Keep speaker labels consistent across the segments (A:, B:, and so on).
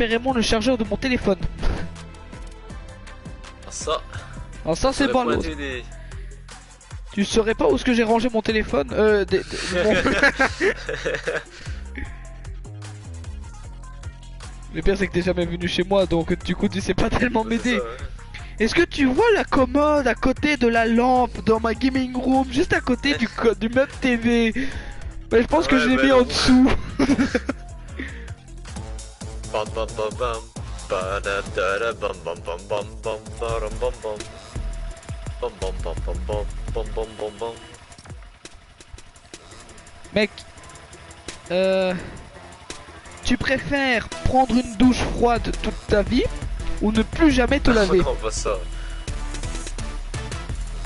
A: récupérément le chargeur de mon téléphone.
B: Ah, ça.
A: Alors ça c'est pas l'autre.
B: Des...
A: Tu saurais pas où est-ce que j'ai rangé mon téléphone Le pire c'est que t'es jamais venu chez moi donc du coup tu sais pas tellement m'aider.
B: Ouais.
A: Est-ce que tu vois la commode à côté de la lampe dans ma gaming room, juste à côté du meuble TV? Bah, je pense que je l'ai mis en dessous.
B: Bam bam bam bam. Ba-da-da-da, bam bam bam bam bam baram bam bam. Bam bam bam bam bam bam bam bam bam.
A: Mec, tu préfères prendre une douche froide toute ta vie ou ne plus jamais te laver?
B: Non, pas ça.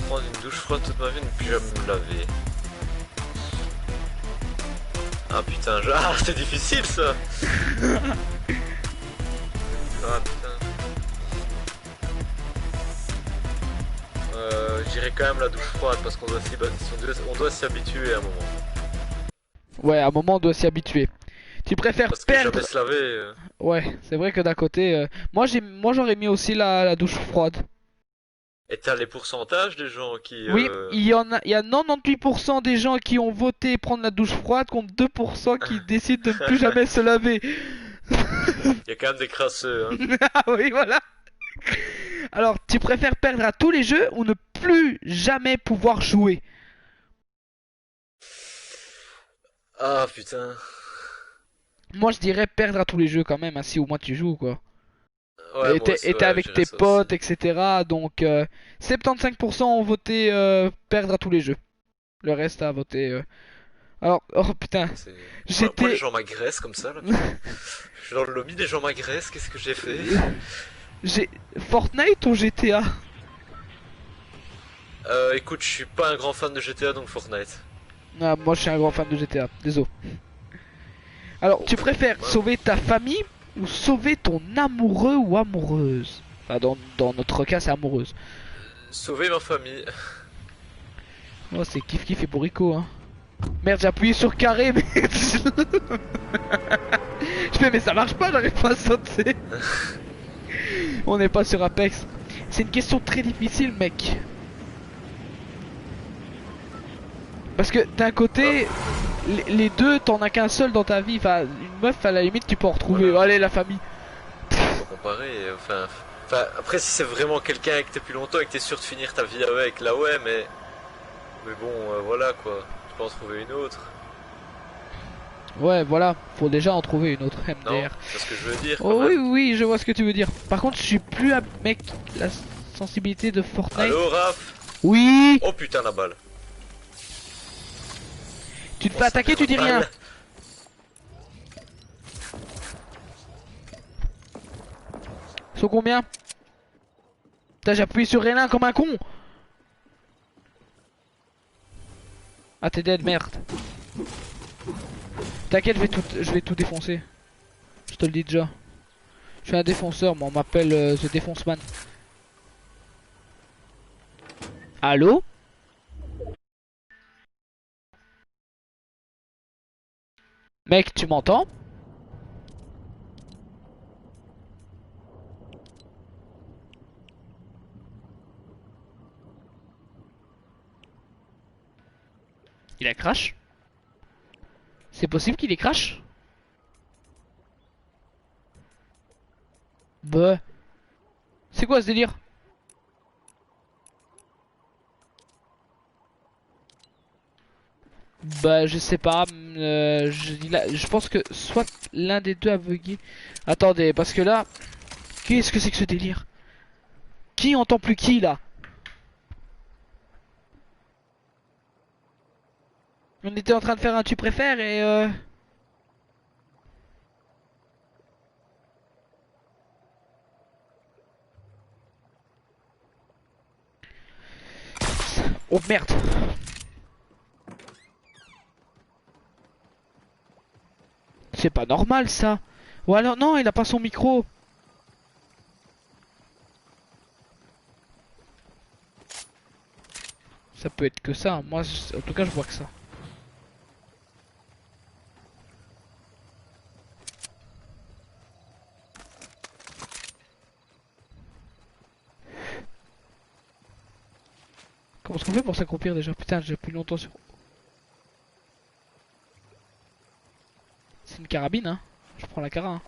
B: Prendre une douche froide toute ma vie, ne plus jamais me laver. Ah putain, ah c'est difficile ça. Ah putain. Je dirais quand même la douche froide parce qu'on doit s'y habituer à un moment.
A: Ouais, à un moment on doit s'y habituer. Tu préfères
B: Parce que
A: perdre...
B: jamais se laver.
A: Ouais, c'est vrai que d'un côté... Moi j'aurais mis aussi la douche froide.
B: Et t'as les pourcentages des gens qui...
A: Oui, il y a 98% des gens qui ont voté prendre la douche froide contre 2% qui décident de ne plus jamais se laver.
B: Il y a quand même des crasseux, hein.
A: Ah oui, voilà. Alors, tu préfères perdre à tous les jeux ou ne plus jamais pouvoir jouer?
B: Ah putain.
A: Moi, je dirais perdre à tous les jeux quand même, hein, si au moins tu joues, quoi.
B: Ouais,
A: Et t'es avec tes potes, etc. Donc, 75% ont voté perdre à tous les jeux. Le reste a voté... Alors, oh putain,
B: Moi les gens m'agressent comme ça là. Je suis dans le lobby, des gens m'agressent, qu'est-ce que j'ai fait?
A: J'ai... Fortnite ou GTA?
B: Écoute, je suis pas un grand fan de GTA donc Fortnite.
A: Ah, moi je suis un grand fan de GTA, désolé. Alors, tu préfères sauver ta famille ou sauver ton amoureux ou amoureuse? Enfin, dans notre cas, c'est amoureuse.
B: Sauver ma famille.
A: Oh, c'est kiff kiff et bourrico, hein. Merde, j'ai appuyé sur carré, mais... Je fais, mais ça marche pas, j'arrive pas à sauter. On n'est pas sur Apex. C'est une question très difficile, mec. Parce que d'un côté, les deux, t'en as qu'un seul dans ta vie. Enfin, une meuf, à la limite, tu peux en retrouver.
B: Voilà.
A: Allez, la famille.
B: Faut comparer, enfin, après si c'est vraiment quelqu'un que t'es plus longtemps et que t'es sûr de finir ta vie avec, là ouais, mais bon, voilà quoi, tu peux en trouver une autre.
A: Ouais, voilà, faut déjà en trouver une autre
B: Non,
A: MDR.
B: c'est ce que je veux dire.
A: Oh oui, oui, je vois ce que tu veux dire. Par contre, je suis plus à mec la sensibilité de Fortnite.
B: Allô, Raph?
A: Oui.
B: Oh putain, la balle.
A: Tu te fais attaquer, tu dis rien. Ils sont combien? Putain, j'ai appuyé sur Rélin comme un con. Ah, t'es dead, merde. T'inquiète, je vais tout défoncer. Je te le dis déjà. Je suis un défonceur, moi on m'appelle The Défonceman. Allô? Mec, tu m'entends? Il a crash? C'est possible qu'il ait crash? Bah... C'est quoi ce délire? Bah je sais pas, je pense que soit l'un des deux a bugué. Attendez, parce que là... Qu'est-ce que c'est que ce délire? Qui entend plus qui là? On était en train de faire un tu préfères et Oh merde. C'est pas normal ça. Ou alors non, il a pas son micro. Ça peut être que ça. Moi, en tout cas, je vois que ça. Comment est-ce qu'on fait pour s'accroupir déjà? Putain, j'ai plus longtemps sur. C'est une carabine, hein. Je prends la cara. Hein.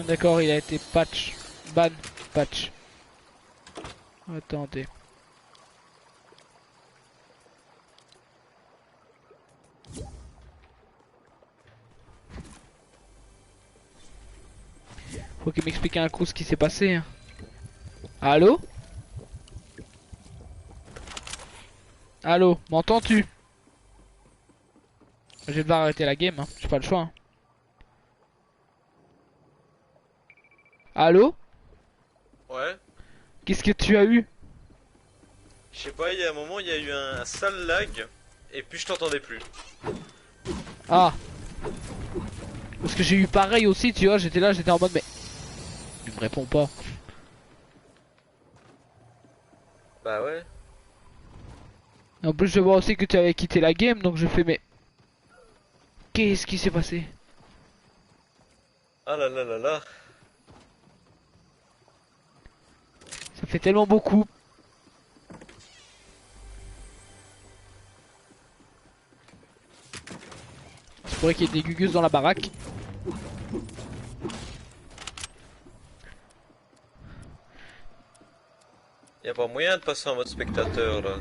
A: D'accord, il a été patch. Ban. Patch. Attendez. Faut qu'il m'explique un coup ce qui s'est passé. Hein. Allô? Allô, m'entends-tu? Je vais devoir arrêter la game, hein. J'ai pas le choix. Hein. Allô?
B: Ouais.
A: Qu'est-ce que tu as eu?
B: Je sais pas, il y a un moment, il y a eu un sale lag, et puis je t'entendais plus.
A: Ah. Parce que j'ai eu pareil aussi, tu vois, j'étais là, j'étais en mode mais... Il me répond pas.
B: Bah ouais.
A: Et en plus je vois aussi que tu avais quitté la game, donc je fais mais... Qu'est-ce qui s'est passé?
B: Ah là là là là.
A: Ça fait tellement beaucoup. C'est pourrait qu'il y ait des gugus dans la baraque.
B: Y a pas moyen de passer en mode spectateur là.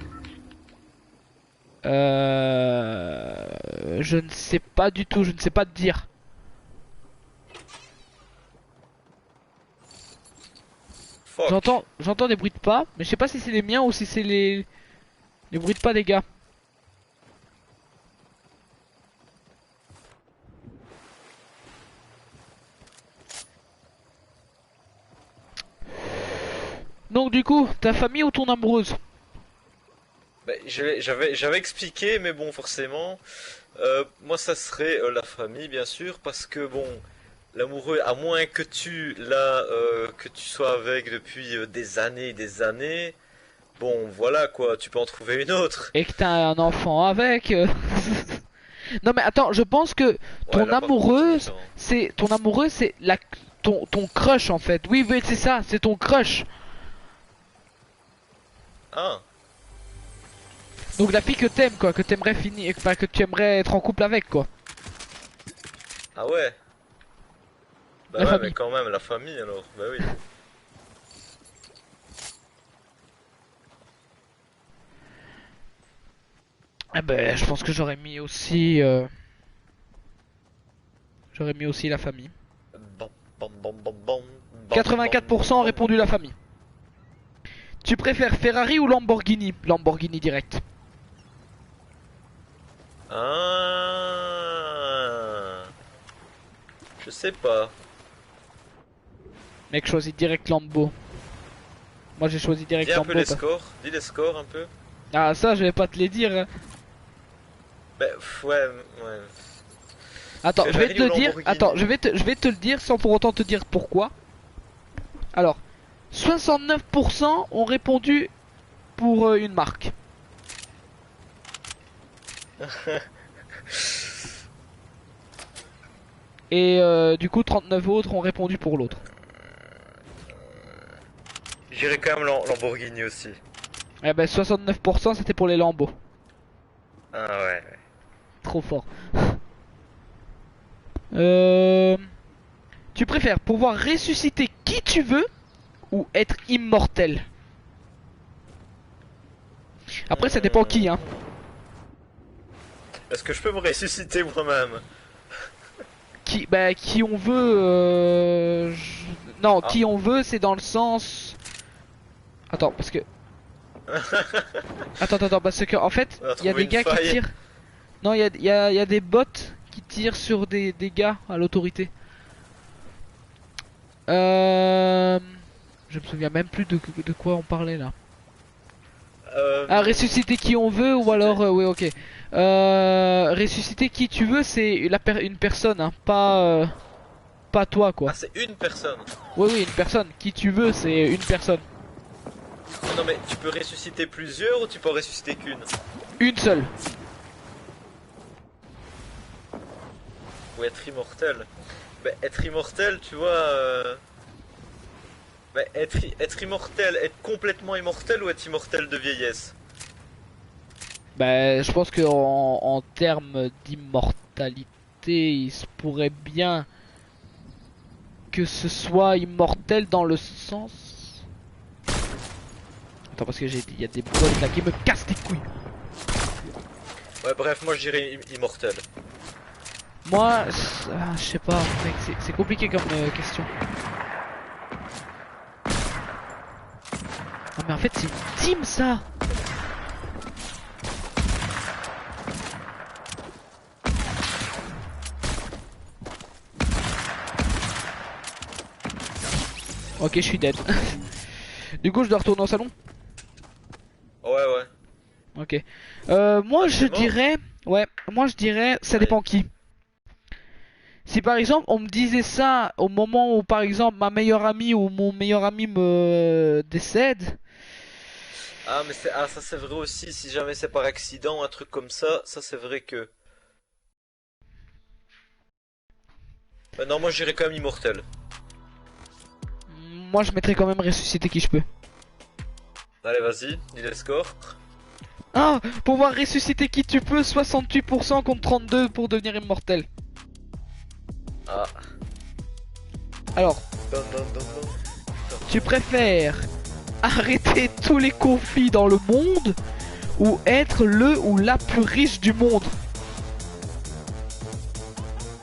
A: Je ne sais pas du tout, je ne sais pas te dire.
B: Fuck.
A: J'entends des bruits de pas, mais je sais pas si c'est les miens ou si c'est les bruits de pas des gars. Donc du coup, ta famille ou ton amoureuse?
B: Bah, j'avais expliqué, mais bon, forcément, moi ça serait la famille, bien sûr, parce que bon, l'amoureux, à moins que que tu sois avec depuis des années, bon, voilà quoi, tu peux en trouver une autre.
A: Et que t'as un enfant avec. Non mais attends, je pense que
B: Ouais,
A: ton
B: là, par contre, tu
A: amoureuse,
B: m'étonnes.
A: c'est la ton crush en fait. Oui, oui, c'est ça, c'est ton crush.
B: Ah,
A: Donc la fille que t'aimes quoi, que t'aimerais finir, enfin que tu aimerais être en couple avec quoi.
B: ah ouais. Bah
A: La
B: ouais,
A: famille.
B: mais quand même, la famille alors, bah oui.
A: Eh ben, je pense que j'aurais mis aussi la famille.
B: Bam, bam, bam, bam, bam, bam, bam,
A: 84% ont
B: bam,
A: répondu la famille. Tu préfères Ferrari ou Lamborghini? Lamborghini direct.
B: Ah, je sais pas.
A: Mec choisit direct Lambo. Moi j'ai choisi direct
B: Dis un
A: Lambo.
B: peu les scores, dis les scores un peu.
A: Ah ça je vais pas te les dire. Hein.
B: Bah ouais, ouais.
A: Attends, je vais
B: Ferrari
A: te
B: ou
A: le dire.
B: Lamborghini?
A: Attends, je vais te le dire sans pour autant te dire pourquoi. Alors, 69% ont répondu pour une marque. Et du coup 39 autres ont répondu pour l'autre.
B: J'irai quand même Lamborghini aussi.
A: Eh ben 69% c'était pour les Lambeaux.
B: Ah ouais.
A: Trop fort. Euh... Tu préfères pouvoir ressusciter qui tu veux ou être immortel? Après ça dépend qui hein.
B: Est-ce que je peux me ressusciter moi-même?
A: Qui on veut non
B: Ah.
A: qui on veut c'est dans le sens. Attends parce que attends parce que en fait
B: On a
A: il y a
B: trouvé
A: des
B: une
A: gars qui
B: faille.
A: tirent. Non il y a des bots qui tirent sur des gars à l'autorité. Je me souviens même plus de quoi on parlait là. Ah, ressusciter qui on veut ou alors oui ok. Ressusciter qui tu veux c'est une personne hein, pas toi quoi.
B: Ah, c'est une personne.
A: Oui, oui, une personne. Qui tu veux, c'est une personne.
B: Ah non, mais tu peux ressusciter plusieurs ou tu peux en ressusciter qu'une?
A: Une seule.
B: Ou être immortel. Bah, être immortel, tu vois. Bah, être immortel, être complètement immortel ou être immortel de vieillesse?
A: Bah, je pense que en termes d'immortalité, il se pourrait bien que ce soit immortel dans le sens. Attends, parce que il y a des boîtes là qui me cassent les couilles.
B: Ouais, bref, moi je dirais immortel.
A: Moi, je sais pas, mec, c'est compliqué comme question. Ah, mais en fait, c'est une team ça. Ok, je suis dead. Du coup, je dois retourner au salon.
B: Ouais, ouais.
A: Ok. Moi, je dirais, ouais, moi je dirais, ça dépend qui. Si par exemple on me disait ça au moment où par exemple ma meilleure amie ou mon meilleur ami me décède,
B: Ah, mais ça c'est vrai aussi, si jamais c'est par accident, un truc comme ça c'est vrai que. Non, moi je dirais quand même immortel.
A: moi je mettrais quand même ressusciter qui je peux.
B: Allez, vas-y, dis les scores.
A: Ah, pouvoir ressusciter qui tu peux, 68% contre 32 pour devenir immortel.
B: Ah.
A: Alors,
B: Dun, dun, dun, dun.
A: tu préfères arrêter tous les conflits dans le monde ou être le ou la plus riche du monde?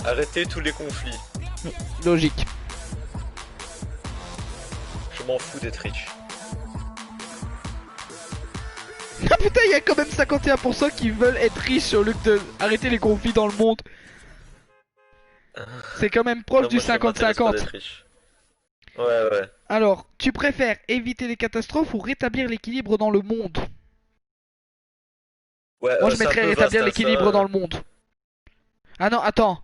B: Arrêtez tous les conflits.
A: Logique.
B: Je m'en fous d'être riche.
A: Ah putain, il y a quand même 51% qui veulent être riches au lieu de arrêter les conflits dans le monde. C'est quand même proche
B: Non,
A: du
B: moi ça m'intéresse pas
A: 50-50.
B: d'être riche. Ouais, ouais.
A: Alors, tu préfères éviter les catastrophes ou rétablir l'équilibre dans le monde?
B: Ouais,
A: Moi je
B: c'est un
A: mettrais
B: peu vaste,
A: rétablir
B: hein, ça.
A: l'équilibre dans le monde. Ah non, attends.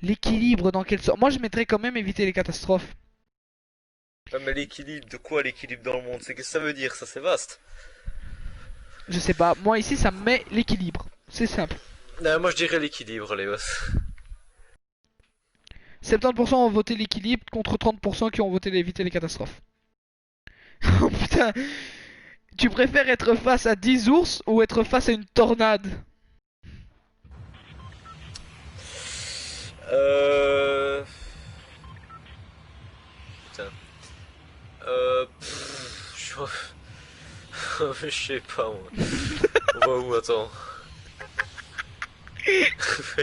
A: L'équilibre dans quelle sorte? Moi je mettrais quand même éviter les catastrophes.
B: Ouais, mais l'équilibre, de quoi l'équilibre dans le monde? C'est qu'est-ce que ça veut dire? Ça, c'est vaste.
A: Je sais pas, moi ici ça me met l'équilibre. C'est simple.
B: Moi je dirais l'équilibre, les gosses.
A: 70% ont voté l'équilibre contre 30% qui ont voté éviter les catastrophes. Oh putain. Tu préfères être face à 10 ours ou être face à une tornade?
B: Euh... Putain. Je sais pas, moi. On va où, attends? Je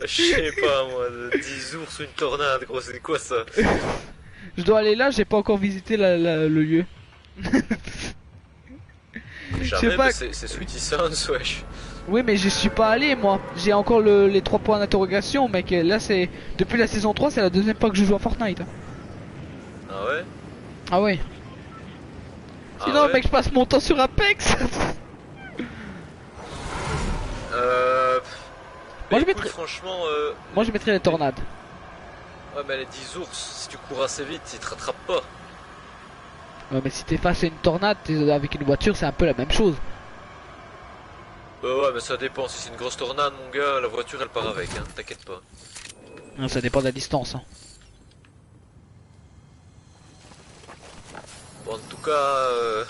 B: sais pas, moi. 10 ours ou une tornade, gros, c'est quoi ça?
A: Je dois aller là, j'ai pas encore visité le lieu. Je sais
B: Jamais,
A: pas.
B: mais c'est Sweetie Sounds, wesh.
A: Oui, mais je suis pas allé moi. J'ai encore les 3 points d'interrogation, mec. Là, c'est. Depuis la saison 3, c'est la deuxième fois que je joue à Fortnite.
B: Ah ouais?
A: Ah ouais.
B: Ah
A: Sinon,
B: ouais?
A: mec, je passe mon temps sur Apex.
B: Euh...
A: Moi,
B: Mais
A: je
B: écoute,
A: mettrais.
B: franchement,
A: Moi, je mettrais les tornades.
B: ouais, mais les 10 ours, si tu cours assez vite, ils te rattrapent pas.
A: Ouais, mais si t'es face à une tornade, t'es avec une voiture, c'est un peu la même chose.
B: Bah ouais, mais ça dépend. Si c'est une grosse tornade, mon gars, la voiture elle part avec, hein, t'inquiète pas.
A: Non, ça dépend de la distance. Hein.
B: Bon, en tout cas, euh,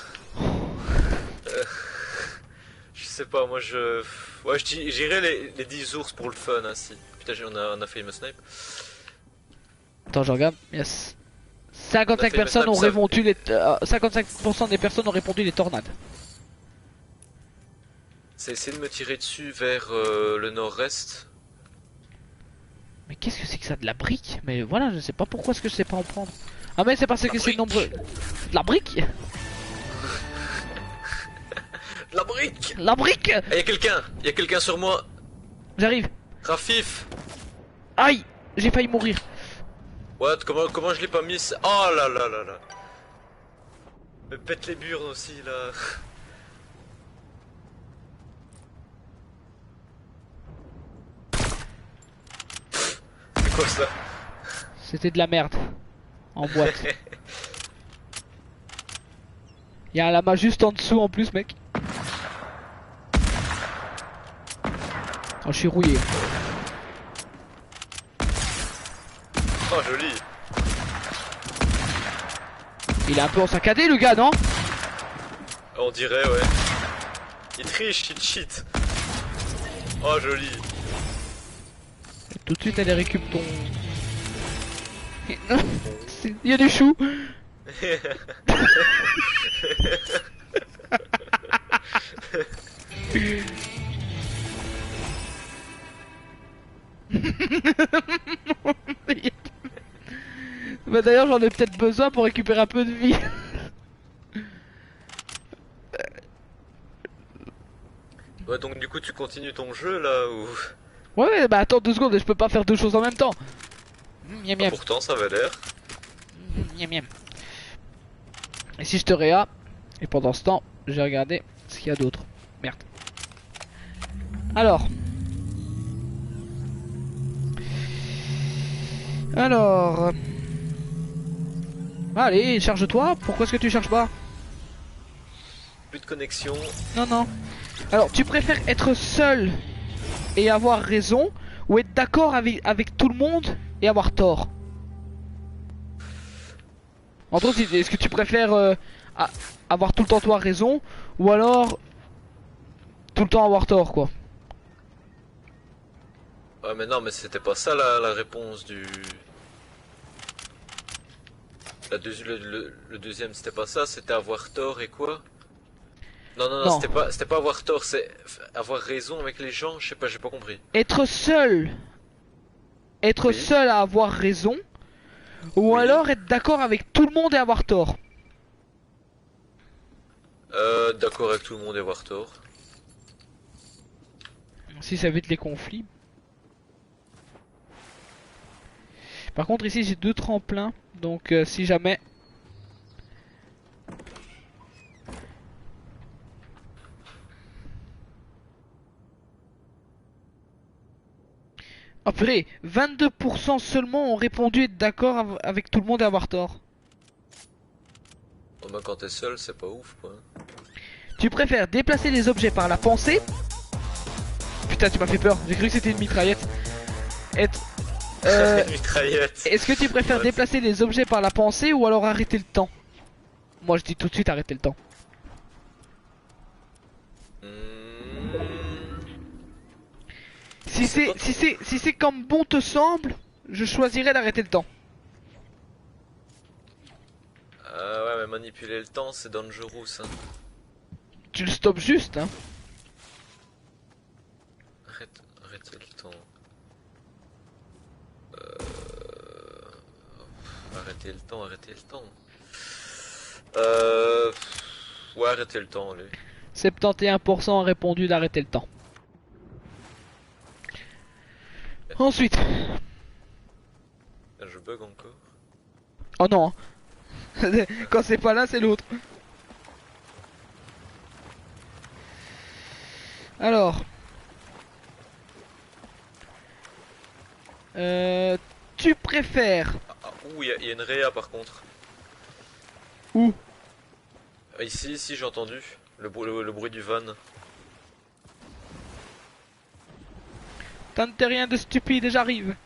B: je sais pas, moi je. Ouais, j'irais les 10 ours pour le fun, hein, si. Putain, on a failli me snipe.
A: Attends, je regarde. Yes.
B: On a
A: 55
B: fait le
A: personnes
B: snap,
A: ont
B: ça.
A: répondu les. 55% des personnes ont répondu les tornades.
B: C'est essayer de me tirer dessus vers le nord-est.
A: Mais qu'est-ce que c'est que ça, de la brique? Mais voilà, je sais pas pourquoi est-ce que je sais pas en prendre. Ah mais c'est parce
B: La
A: que c'est
B: brique.
A: nombreux. De la brique?
B: La brique!
A: La brique!
B: Ah, y'a quelqu'un sur moi!
A: J'arrive.
B: Rafif!
A: Aïe! J'ai failli mourir.
B: What? Comment je l'ai pas mis? Oh là là là là! Me pète les burnes aussi là! C'est quoi ça?
A: C'était de la merde. En boîte. Il y a un lama juste en dessous en plus, mec. Oh, je suis rouillé.
B: Oh, joli.
A: Il est un peu en saccadé, le gars, non?
B: On dirait, ouais. Il triche, il cheat. Oh, joli.
A: Tout de suite, elle récup ton... Il y a des choux. Bah d'ailleurs j'en ai peut-être besoin pour récupérer un peu de vie.
B: Ouais, donc du coup tu continues ton jeu là ou...
A: Ouais bah attends 2 secondes, je peux pas faire 2 choses en même temps. Miam miam.
B: Pourtant ça avait l'air.
A: Miam miam. Et si je te réa, et pendant ce temps, j'ai regardé ce qu'il y a d'autre. Merde. Alors... Allez, charge-toi, pourquoi est-ce que tu charges pas?
B: Plus de connexion.
A: Non, non. Alors, tu préfères être seul et avoir raison, ou être d'accord avec tout le monde et avoir tort? En gros, est-ce que tu préfères avoir tout le temps toi raison, ou alors tout le temps avoir tort, quoi?
B: Ouais mais non mais c'était pas ça la réponse du... Le deuxième c'était pas ça, c'était avoir tort et quoi? Non non non,
A: Non.
B: c'était pas avoir tort, c'est avoir raison avec les gens, je sais pas, j'ai pas compris.
A: Être seul. Être
B: Oui.
A: seul à avoir raison, ou
B: Oui.
A: alors être d'accord avec tout le monde et avoir tort.
B: D'accord avec tout le monde et avoir tort.
A: Si ça évite les conflits. Par contre ici j'ai 2 tremplins, donc si jamais... Oh purée, 22% seulement ont répondu être d'accord avec tout le monde et avoir tort.
B: Oh, bah quand t'es seul c'est pas ouf quoi.
A: Tu préfères déplacer les objets par la pensée? Putain tu m'as fait peur, j'ai cru que c'était une mitraillette. Être...
B: Mitraillette.
A: Est-ce que tu préfères
B: Ouais.
A: déplacer les objets par la pensée ou alors arrêter le temps? Moi je dis tout de suite arrêter le temps. Si c'est comme bon te semble, je choisirais d'arrêter le temps.
B: Ouais mais manipuler le temps c'est dangerous hein.
A: Tu le stops juste hein.
B: Arrêtez le temps. Arrêtez le temps, arrêtez le temps. Ouais, arrêtez le temps, allez.
A: 71% ont répondu d'arrêter le temps. Ensuite.
B: Je bug encore.
A: Oh non. Quand c'est pas là, c'est l'autre. Alors. Tu préfères...
B: Ouh, il y a une réa par contre.
A: Où?
B: Ici, j'ai entendu. Le bruit du van.
A: Tente rien de stupide, j'arrive.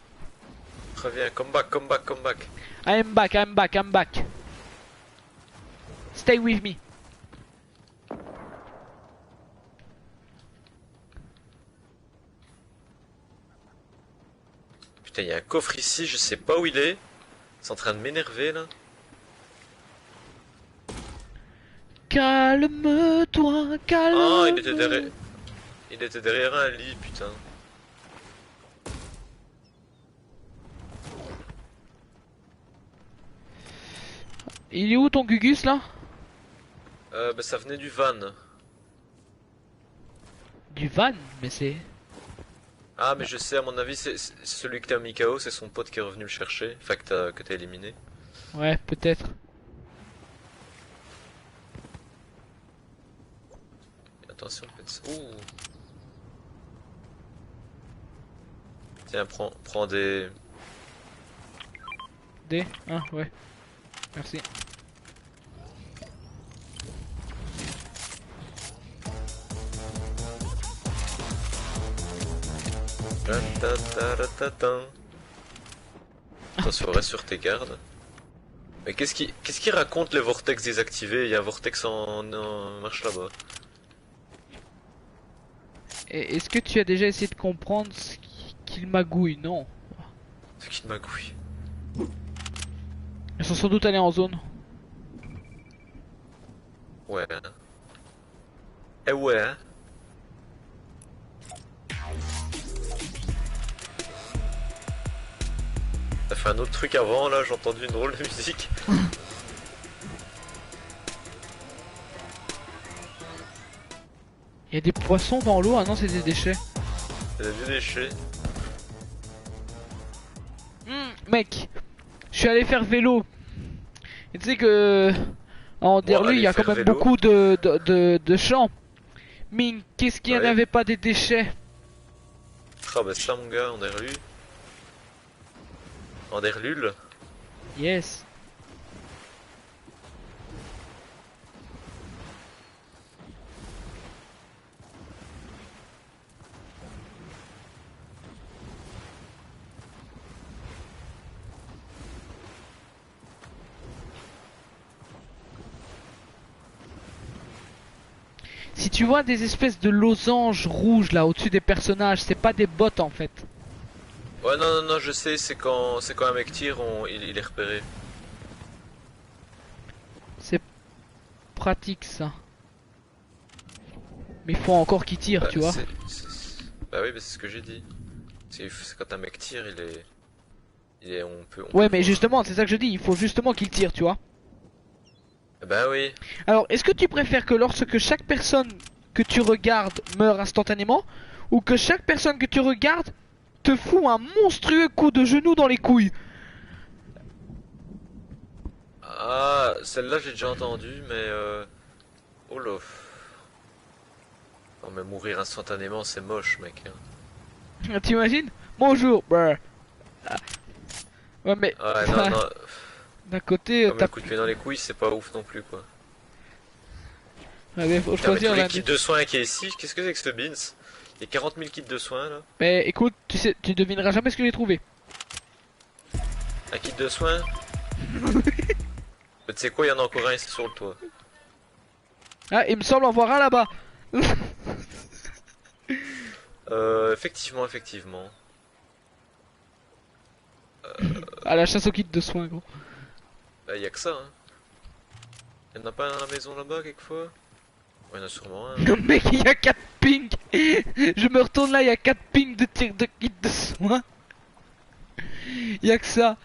B: Reviens, come back, come back, come back.
A: I'm back, I'm back, I'm back. Stay with me.
B: Putain, il y a un coffre ici, je sais pas où il est. C'est en train de m'énerver là.
A: Calme-toi, calme.
B: Ah, il était derrière un lit, putain.
A: Il est où ton Gugus là?
B: Bah ça venait du van.
A: Du van, mais c'est...
B: Ah, mais je sais, à mon avis, c'est celui que t'as mis KO, c'est son pote qui est revenu le chercher. Enfin, que t'as éliminé.
A: Ouais, peut-être.
B: Attention, faites... Ouh. Tiens, prends des...
A: Des. Ah, ouais. Merci.
B: Attention, reste sur tes gardes. Mais qu'est-ce qui raconte les vortex désactivés? Il y a un vortex en marche là-bas.
A: Est-ce que tu as déjà essayé de comprendre ce qu'il magouille? Non.
B: Ce qui magouille.
A: Ils sont sans doute allés en zone.
B: Ouais. Eh ouais. Hein. T'as fait un autre truc avant là, j'ai entendu une drôle de musique.
A: Il y a des poissons dans l'eau, ah non c'est des déchets.
B: C'est des déchets.
A: Mec, je suis allé faire vélo. Et tu sais que en Derlu il y a quand même
B: vélo.
A: beaucoup de champs. Mine, qu'est-ce qu'il n'y en
B: Ouais.
A: avait pas des déchets?
B: Ah bah ça mon gars, on est relu. En derlule.
A: Yes. Si tu vois des espèces de losanges rouges là au-dessus des personnages, c'est pas des bots en fait.
B: Ouais non, je sais, c'est quand un mec tire, il est repéré.
A: C'est pratique ça. Mais il faut encore qu'il tire,
B: Bah,
A: tu vois.
B: Bah oui, mais c'est ce que j'ai dit. C'est quand un mec tire, on peut.
A: Ouais, mais justement, c'est ça que je dis, il faut justement qu'il tire, tu vois.
B: Bah oui.
A: Alors, est-ce que tu préfères que lorsque chaque personne que tu regardes meurt instantanément, ou que chaque personne que tu regardes te fout un monstrueux coup de genou dans les couilles?
B: Ah, celle-là j'ai déjà entendu, mais oh là. Non mais mourir instantanément c'est moche mec. Hein.
A: T'imagines? Bonjour, brr. Ah. Ouais, mais
B: Ah non non,
A: d'un côté,
B: comme un coup de pied dans les couilles c'est pas ouf non plus quoi.
A: Ouais, mais faut
B: Tiens, mais
A: choisir
B: tous les
A: l'un
B: kits
A: des-
B: de soins qui est ici, qu'est-ce que c'est que ce Beans? Il y a 40 000 kits de soins là.
A: Mais écoute, tu sais, tu devineras jamais ce que j'ai trouvé.
B: Un kit de soins? Mais tu sais quoi, il y en a encore un ici sur le toit.
A: Ah, il me semble en voir un là-bas.
B: Effectivement.
A: À la chasse au kit de soins, gros.
B: Bah y a que ça hein. Y'en a pas un dans la maison là-bas quelquefois? Ouais, y'en a sûrement un.
A: Mec, il y a 4 pings. Je me retourne là, il y a 4 pings de tir de kit de soins. Il y a que ça.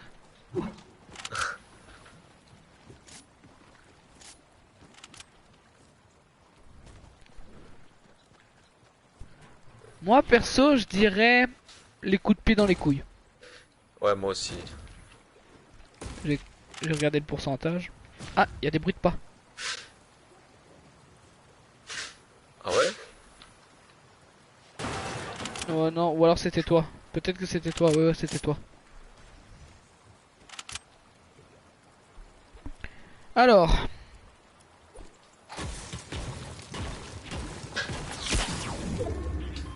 A: Moi perso, je dirais les coups de pied dans les couilles.
B: Ouais, moi aussi.
A: J'ai regardé le pourcentage. Ah, il y a des bruits de pas.
B: Ah ouais?
A: Oh non, ou alors c'était toi. Peut-être que c'était toi, ouais, c'était toi. Alors.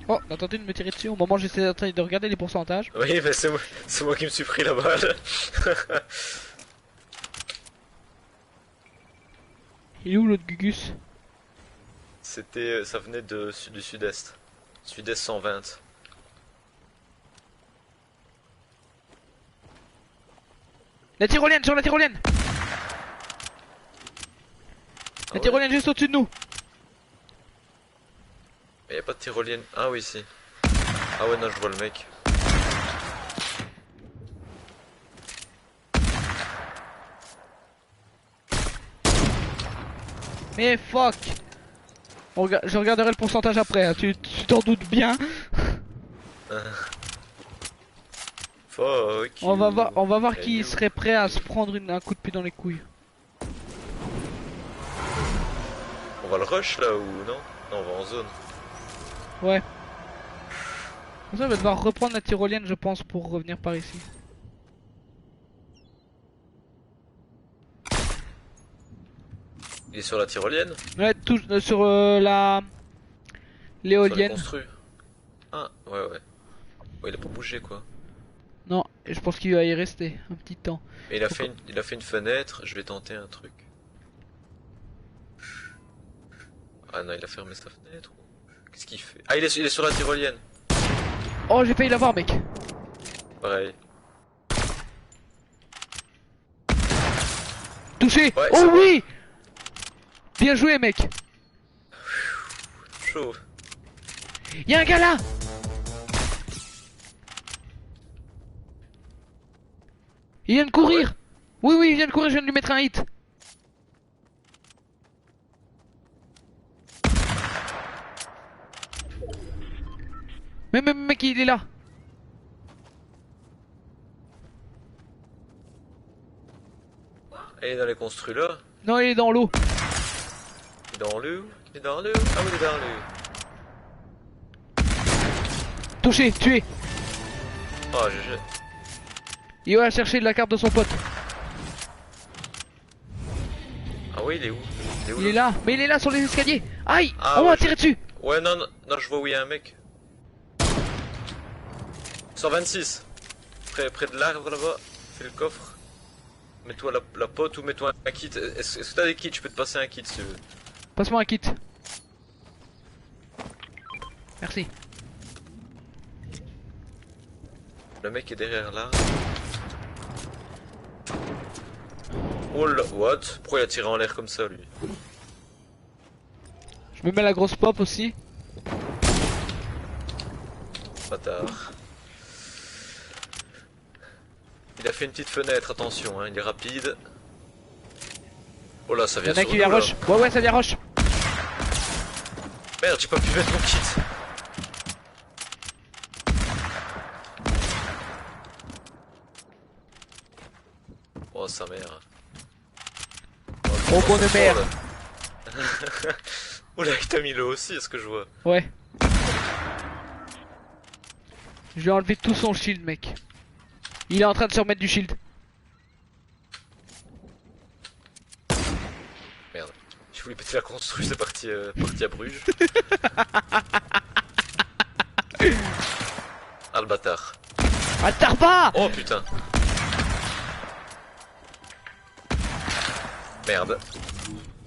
A: Oh, t'as tenté de me tirer dessus au moment où j'étais en train de regarder les pourcentages.
B: Oui, bah c'est moi qui me suis pris la balle.
A: Il est où l'autre Gugus?
B: Ça venait du sud-est. Sud-est 120.
A: La tyrolienne, sur la tyrolienne! La tyrolienne juste au-dessus de nous!
B: Mais y a pas de tyrolienne. Ah oui, si. Ah ouais, non, je vois le mec.
A: Mais fuck! Je regarderai le pourcentage après, hein, tu t'en doutes bien.
B: Fuck.
A: On va voir
B: Can
A: qui
B: you-
A: serait prêt à se prendre un coup de pied dans les couilles.
B: On va le rush là ou non? Non, on va en zone.
A: Ouais. Comme ça, on va devoir reprendre la tyrolienne, je pense, pour revenir par ici.
B: Il est sur la tyrolienne?
A: Ouais, tout sur la
B: Sur les
A: l'éolienne.
B: construits? Ah, ouais, ouais. Ouais, il a pas bougé quoi.
A: Non, et je pense qu'il va y rester un petit temps.
B: Et il a fait une fenêtre, je vais tenter un truc. Ah non, il a fermé sa fenêtre. Qu'est-ce qu'il fait? Ah, il est sur la tyrolienne.
A: Oh, j'ai failli l'avoir, mec.
B: Pareil.
A: Touché.
B: Ouais,
A: Oh
B: c'est bon.
A: oui. Bien joué, mec.
B: Chaud.
A: Y'a un gars là. Il vient de courir. Oui, oui, il vient de courir, je viens de lui mettre un hit. Mais mec, il est là.
B: Il est dans les construits là.
A: Non, il est dans l'eau.
B: Il est dans l'eau. Il est dans l'eau. Ah oui, il est dans l'eau.
A: Touché, tué.
B: Oh, GG.
A: Il va chercher la carte de son pote.
B: Ah oui, il est où?
A: Il est là, mais il est là sur les escaliers. Aïe,
B: Ah,
A: on
B: ouais,
A: m'a tiré dessus.
B: Ouais, non, non, non, je vois où il y a un mec. 126. Près de l'arbre là-bas. Fais le coffre. Mets-toi la pote ou mets-toi un kit. Est-ce que t'as des kits? Je peux te passer un kit si tu veux.
A: Passe-moi un kit. Merci.
B: Le mec est derrière là. Oh là, what? Pourquoi il a tiré en l'air comme ça lui?
A: Je me mets la grosse pop aussi.
B: Bâtard. Il a fait une petite fenêtre, attention, hein, il est rapide. Oh là, ça vient
A: Y'en a
B: sur
A: qui
B: nous,
A: vient
B: là.
A: rush. Ouais, ouais, ça vient rush.
B: Merde, j'ai pas pu mettre mon kit. Oh sa mère.
A: Oh, bonne mère.
B: Oh là, il t'a mis le aussi, est-ce que je vois?
A: Ouais. Je lui ai enlevé tout son shield, mec. Il est en train de se remettre du shield.
B: Merde. Je voulais péter la construire, c'est parti à Bruges. Ah le bâtard.
A: Ah, Tarba.
B: Oh putain. Merde.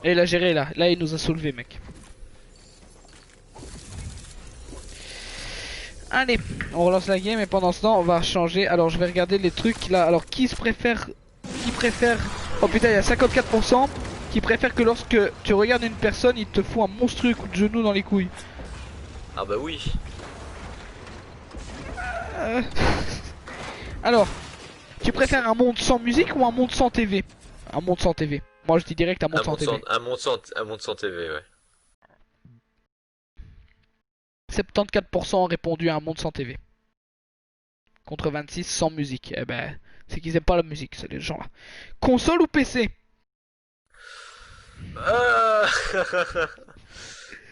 A: Et il a géré là. Là, il nous a soulevé, mec. Allez, on relance la game et pendant ce temps, on va changer. Alors, je vais regarder les trucs là. Alors, qui préfère. Oh putain, il y a 54% qui préfèrent que lorsque tu regardes une personne, il te fout un monstrueux coup de genou dans les couilles.
B: Ah bah oui.
A: Alors, tu préfères un monde sans musique ou un monde sans TV? Un monde sans TV. Moi, je dis direct un monde sans TV.
B: Un monde sans TV, ouais.
A: 74% ont répondu à un monde sans TV. Contre 26 sans musique. Eh ben, c'est qu'ils aiment pas la musique, c'est les gens là. Console ou PC?
B: Ah,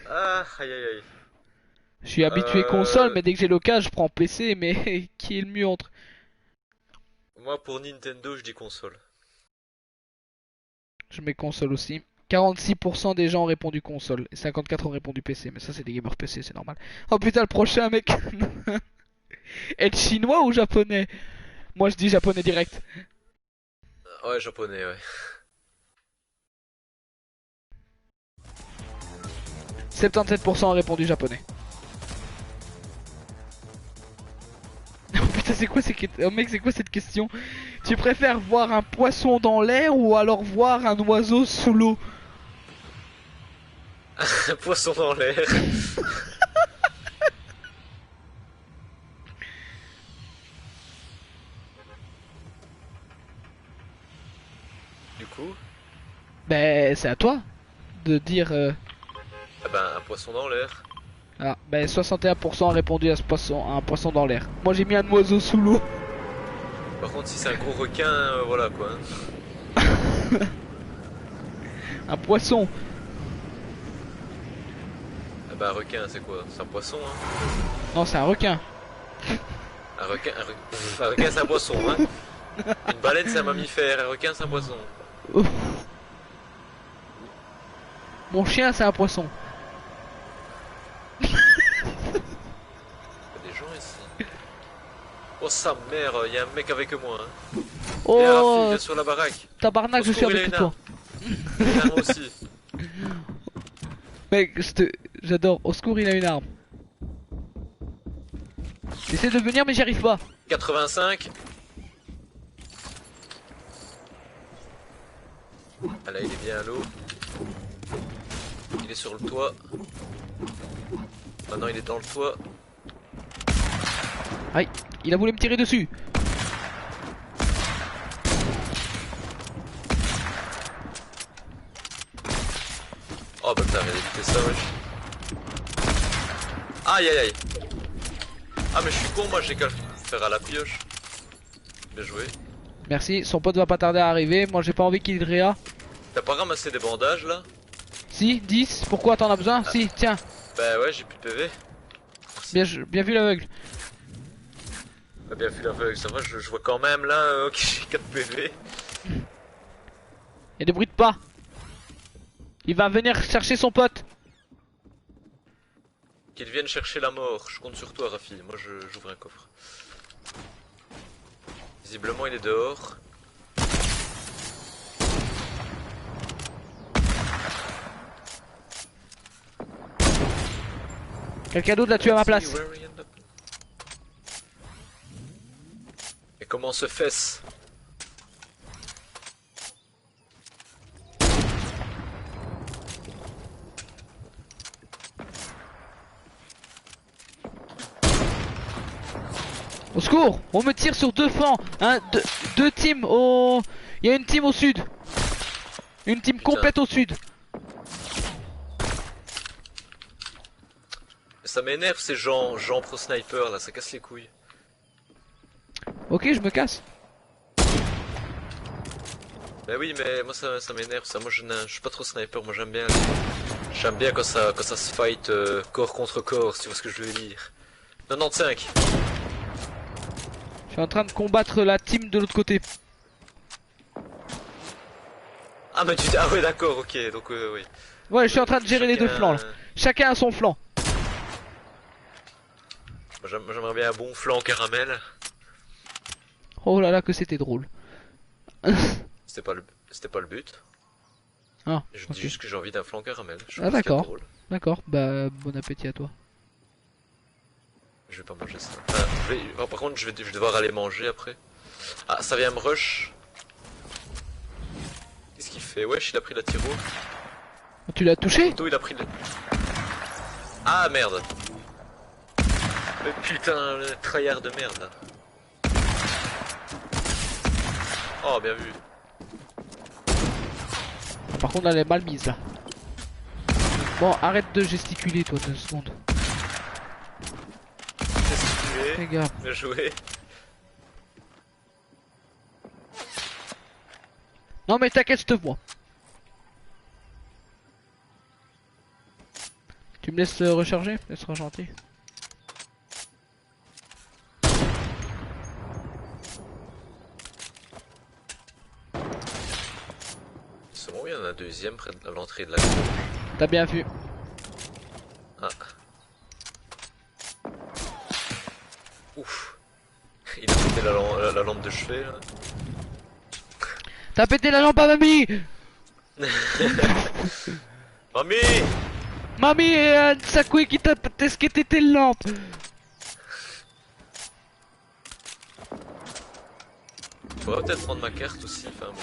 B: ah aïe aïe aïe.
A: Je suis habitué console, mais dès que j'ai l'occasion, je prends PC. Mais qui est le mieux entre?
B: Moi pour Nintendo, je dis console.
A: Je mets console aussi. 46% des gens ont répondu console et 54% ont répondu PC. Mais ça, c'est des gamers PC, c'est normal. Oh putain, le prochain mec. Être chinois ou japonais? Moi, je dis japonais direct.
B: Ouais, japonais, ouais.
A: 77% ont répondu japonais. Oh putain, c'est quoi oh, mec, c'est quoi cette question? Tu préfères voir un poisson dans l'air ou alors voir un oiseau sous l'eau?
B: Un poisson dans l'air. Du coup,
A: Ben, c'est à toi de dire.
B: ah ben un poisson dans l'air.
A: Ah, ben 61% ont répondu à un poisson dans l'air. Moi j'ai mis un oiseau sous l'eau.
B: Par contre, si c'est un gros requin, voilà quoi.
A: Un poisson.
B: Ah ben un requin, c'est quoi? C'est un poisson, hein.
A: Non, c'est un requin.
B: Un requin, c'est un poisson, hein. Une baleine, c'est un mammifère. Un requin, c'est un poisson.
A: Ouf. Mon chien c'est un poisson.
B: Il y a des gens ici. Oh sa mère, il y a un mec avec moi. Hein. Et Rafi,
A: Oh,
B: viens sur la baraque.
A: tabarnak,
B: Au
A: je suis
B: secours, il a
A: avec
B: une
A: toi.
B: Il y en a moi aussi.
A: Mec, j'adore. Au secours, il a une arme. J'essaie de venir, mais j'y arrive pas.
B: 85. Ah là, il est bien à l'eau. Il est sur le toit. Maintenant, il est dans le toit.
A: Aïe, il a voulu me tirer dessus.
B: Oh bah putain, mais éviter ça, wesh. Aïe aïe aïe. Ah mais je suis con, moi j'ai qu'à le faire à la pioche. Bien joué.
A: Merci, son pote va pas tarder à arriver. Moi, j'ai pas envie qu'il réa.
B: T'as pas ramassé des bandages là?
A: Si, 10. Pourquoi t'en as besoin? Si, tiens.
B: Bah ouais, j'ai plus de PV.
A: Bien vu l'aveugle.
B: T'as bien fait l'aveugle, ça va, je vois quand même là que j'ai 4 PV.
A: Et ne brute pas. Il va venir chercher son pote.
B: Qu'ils viennent chercher la mort, je compte sur toi Rafi, moi j'ouvre un coffre. Visiblement il est dehors.
A: Quelqu'un d'autre l'a tué à ma place.
B: Et comment se fait-ce?
A: Au secours, on me tire sur deux flancs. Deux teams au... Il y a une team au sud. Une team complète au sud.
B: Ça m'énerve ces gens pro sniper là, ça casse les couilles.
A: Ok, je me casse.
B: Bah oui, mais moi ça m'énerve ça. Moi je suis pas trop sniper, moi j'aime bien. J'aime bien quand ça se fight corps contre corps, si tu vois ce que je veux dire. 95.
A: Je suis en train de combattre la team de l'autre côté.
B: Ah mais ah ouais d'accord, ok, donc oui.
A: Ouais, je suis en train de gérer les deux flancs là. Chacun a son flanc.
B: J'aimerais bien un bon flanc caramel.
A: Oh là là, que c'était drôle.
B: C'était pas le but.
A: Ah,
B: Je
A: ok.
B: dis juste que j'ai envie d'un flanc caramel.
A: Ah d'accord. D'accord, bah bon appétit à toi.
B: Je vais pas manger ça. Enfin, oh, par contre je vais devoir aller manger après. Ah ça vient me rush. Qu'est-ce qu'il fait? Wesh il a pris la tiro.
A: Tu l'as touché?
B: Plutôt il a pris le... Ah merde. Mais putain le tryhard de merde là. Oh bien vu.
A: Par contre, elle est mal mise là. Bon, arrête de gesticuler toi 2 secondes.
B: Gesticulé.
A: Regarde.
B: Bien joué.
A: Non mais t'inquiète, je te vois. Tu me laisses recharger? Ça sera gentil.
B: C'est bon, il y en a un deuxième près de l'entrée de la gauche.
A: T'as bien vu.
B: Ah. Ouf. Il a pété la lampe de chevet là.
A: T'as pété la lampe à mamie!
B: Mamie!
A: Mamie, Sakui qui t'a pété ce qu'était tes lampes!
B: Faudrait peut-être prendre ma carte aussi, enfin bon.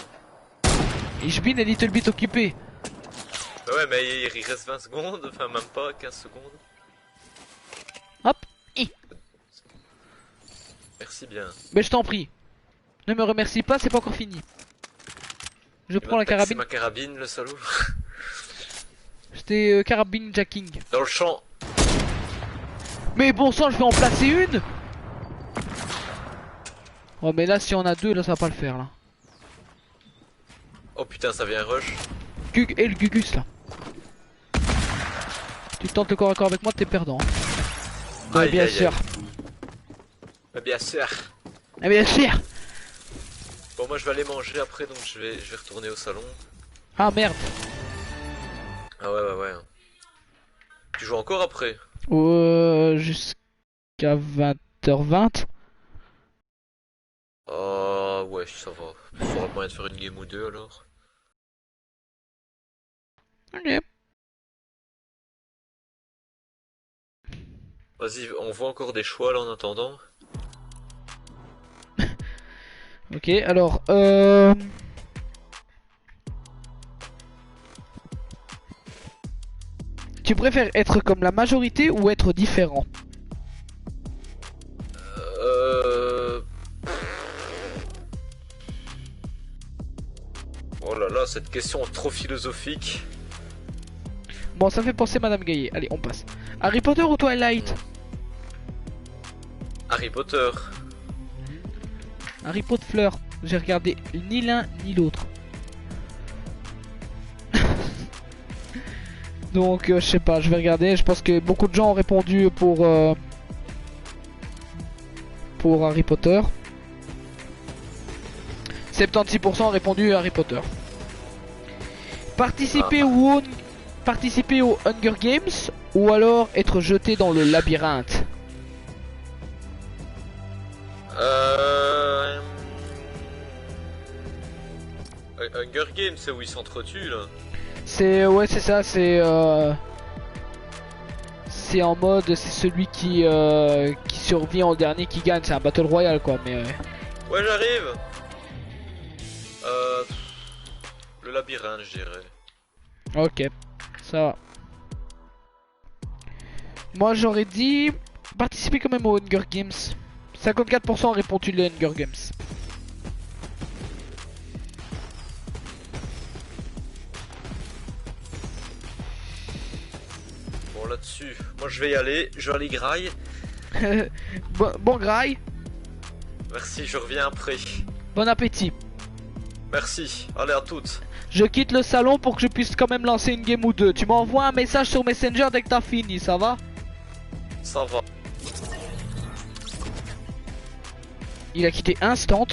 A: Ich bin a little bit occupé.
B: Bah ouais, mais il reste 20 secondes, enfin même pas 15 secondes.
A: Hop.
B: Merci bien.
A: Mais je t'en prie. Ne me remercie pas, c'est pas encore fini. Je prends la carabine.
B: C'est ma carabine, le salaud.
A: C'était carabine jacking.
B: Dans le champ.
A: Mais bon sang, je vais en placer une. Oh mais là si on a deux, là ça va pas le faire là.
B: Oh putain, ça vient rush.
A: Gug et le Gugus là. Tu tentes le corps à corps avec moi, t'es perdant. Ouais, bien sûr.
B: Bien sûr.
A: Ah bien sûr.
B: Bon, moi je vais aller manger après, donc je vais retourner au salon.
A: Ah merde.
B: Ah ouais, ouais, ouais. Tu joues encore après?
A: Jusqu'à 20h20.
B: Ah ouais, ça va. Il faudra moyen de faire une game ou deux alors.
A: Ok.
B: Vas-y, on voit encore des choix là en attendant.
A: Ok, alors, tu préfères être comme la majorité ou être différent?
B: Euh... Oh là là, cette question est trop philosophique.
A: Bon, ça fait penser Madame Gaillet. Allez, on passe. Harry Potter ou Twilight?
B: Hmm. Harry Potter.
A: Harry Potter fleur. J'ai regardé ni l'un ni l'autre. Donc, je sais pas, je vais regarder. Je pense que beaucoup de gens ont répondu pour Harry Potter. 76% ont répondu Harry Potter.
B: Ah.
A: Participer participer aux Hunger Games ou alors être jeté dans le labyrinthe.
B: Euh... Hunger Games, c'est où ils s'entretuent là.
A: C'est ouais, c'est ça, c'est en mode c'est celui qui survit en dernier qui gagne, c'est un battle royale quoi, mais
B: Ouais, j'arrive. Euh... Le labyrinthe, je dirais.
A: ok, ça va. Moi j'aurais dit participer quand même aux Hunger Games. 54% ont répondu les Hunger Games.
B: Bon, là-dessus, moi je vais y aller. Je vais aller graille.
A: Bon graille,
B: Merci, je reviens après.
A: bon appétit.
B: Merci, allez à toutes.
A: Je quitte le salon pour que je puisse quand même lancer une game ou deux. Tu m'envoies un message sur Messenger dès que t'as fini, ça va?
B: Ça va.
A: Il a quitté instant.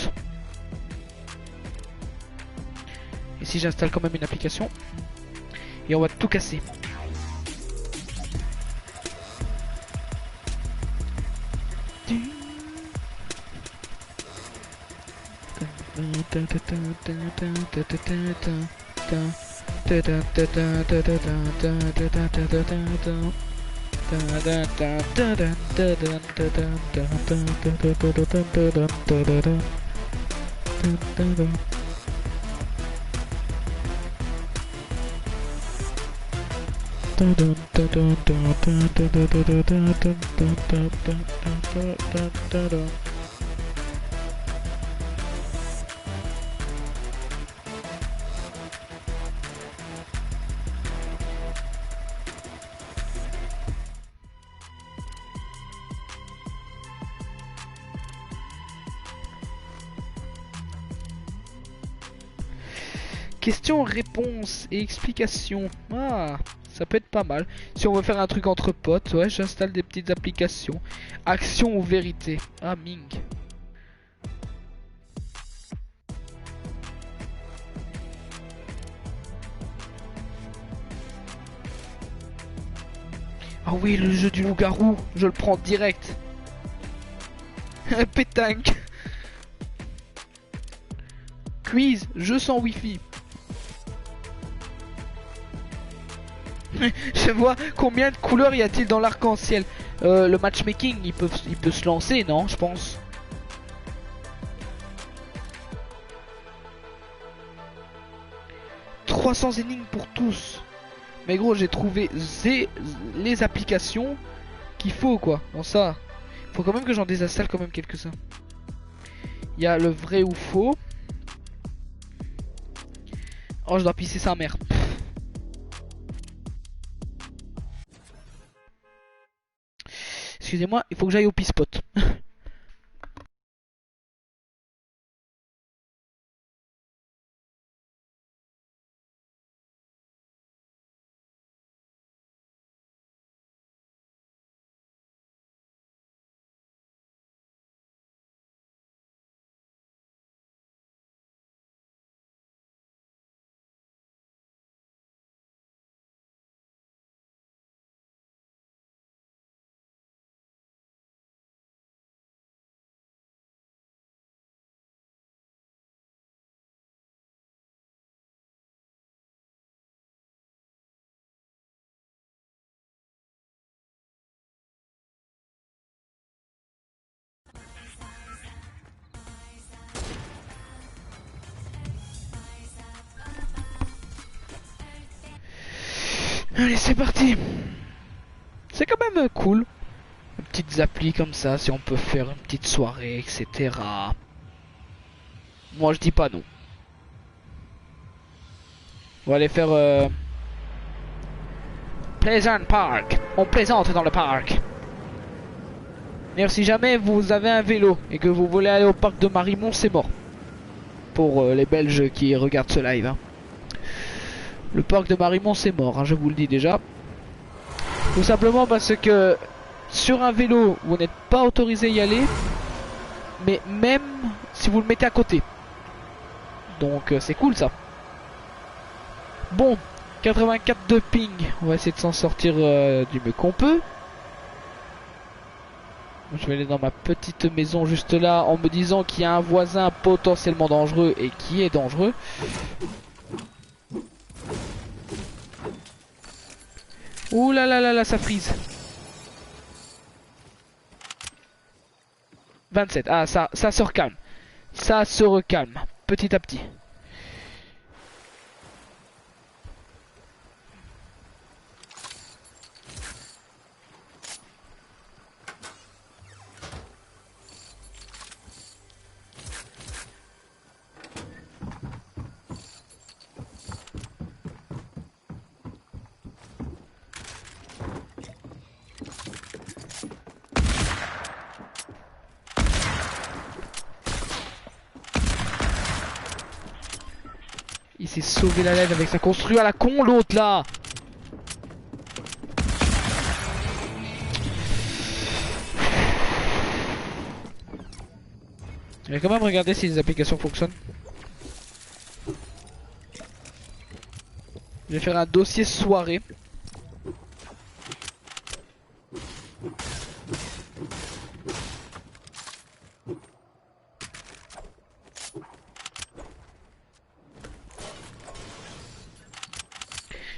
A: Et si j'installe quand même une application. Et on va tout casser. Questions, réponses et explications. Ah, ça peut être pas mal. Si on veut faire un truc entre potes, ouais, j'installe des petites applications. Action ou vérité? Ah, Ming. Ah oui, le jeu du loup-garou, je le prends direct. Pétanque. Quiz, jeu sans wifi. Je vois combien de couleurs y a-t-il dans l'arc-en-ciel. Le matchmaking, il peut se lancer, non, je pense. « 300 énigmes pour tous. » Mais gros, j'ai trouvé les applications qu'il faut, quoi. Bon, ça, faut quand même que j'en désinstalle quand même quelques-uns. Il y a le vrai ou faux. Oh, je dois pisser sa mère. Excusez-moi, il faut que j'aille au pispot. Allez, c'est parti. C'est quand même cool. Petites applis comme ça, si on peut faire une petite soirée, etc. Moi, je dis pas non. On va aller faire Pleasant Park. On plaisante dans le parc. D'ailleurs, si jamais vous avez un vélo et que vous voulez aller au parc de Marimont, c'est mort. Pour les Belges qui regardent ce live. Hein. Le parc de Marimont, c'est mort, hein, je vous le dis déjà. Tout simplement parce que sur un vélo, vous n'êtes pas autorisé à y aller. Mais même si vous le mettez à côté. Donc c'est cool ça. Bon, 84 de ping. On va essayer de s'en sortir du mieux qu'on peut. Je vais aller dans ma petite maison juste là en me disant qu'il y a un voisin potentiellement dangereux et qui est dangereux. Ouh là là là là, ça frise. 27. Ah, ça se recalme. Ça se recalme petit à petit. Il s'est sauvé la laine avec sa construit à la con, l'autre là. Je vais quand même regarder si les applications fonctionnent. Je vais faire un dossier soirée.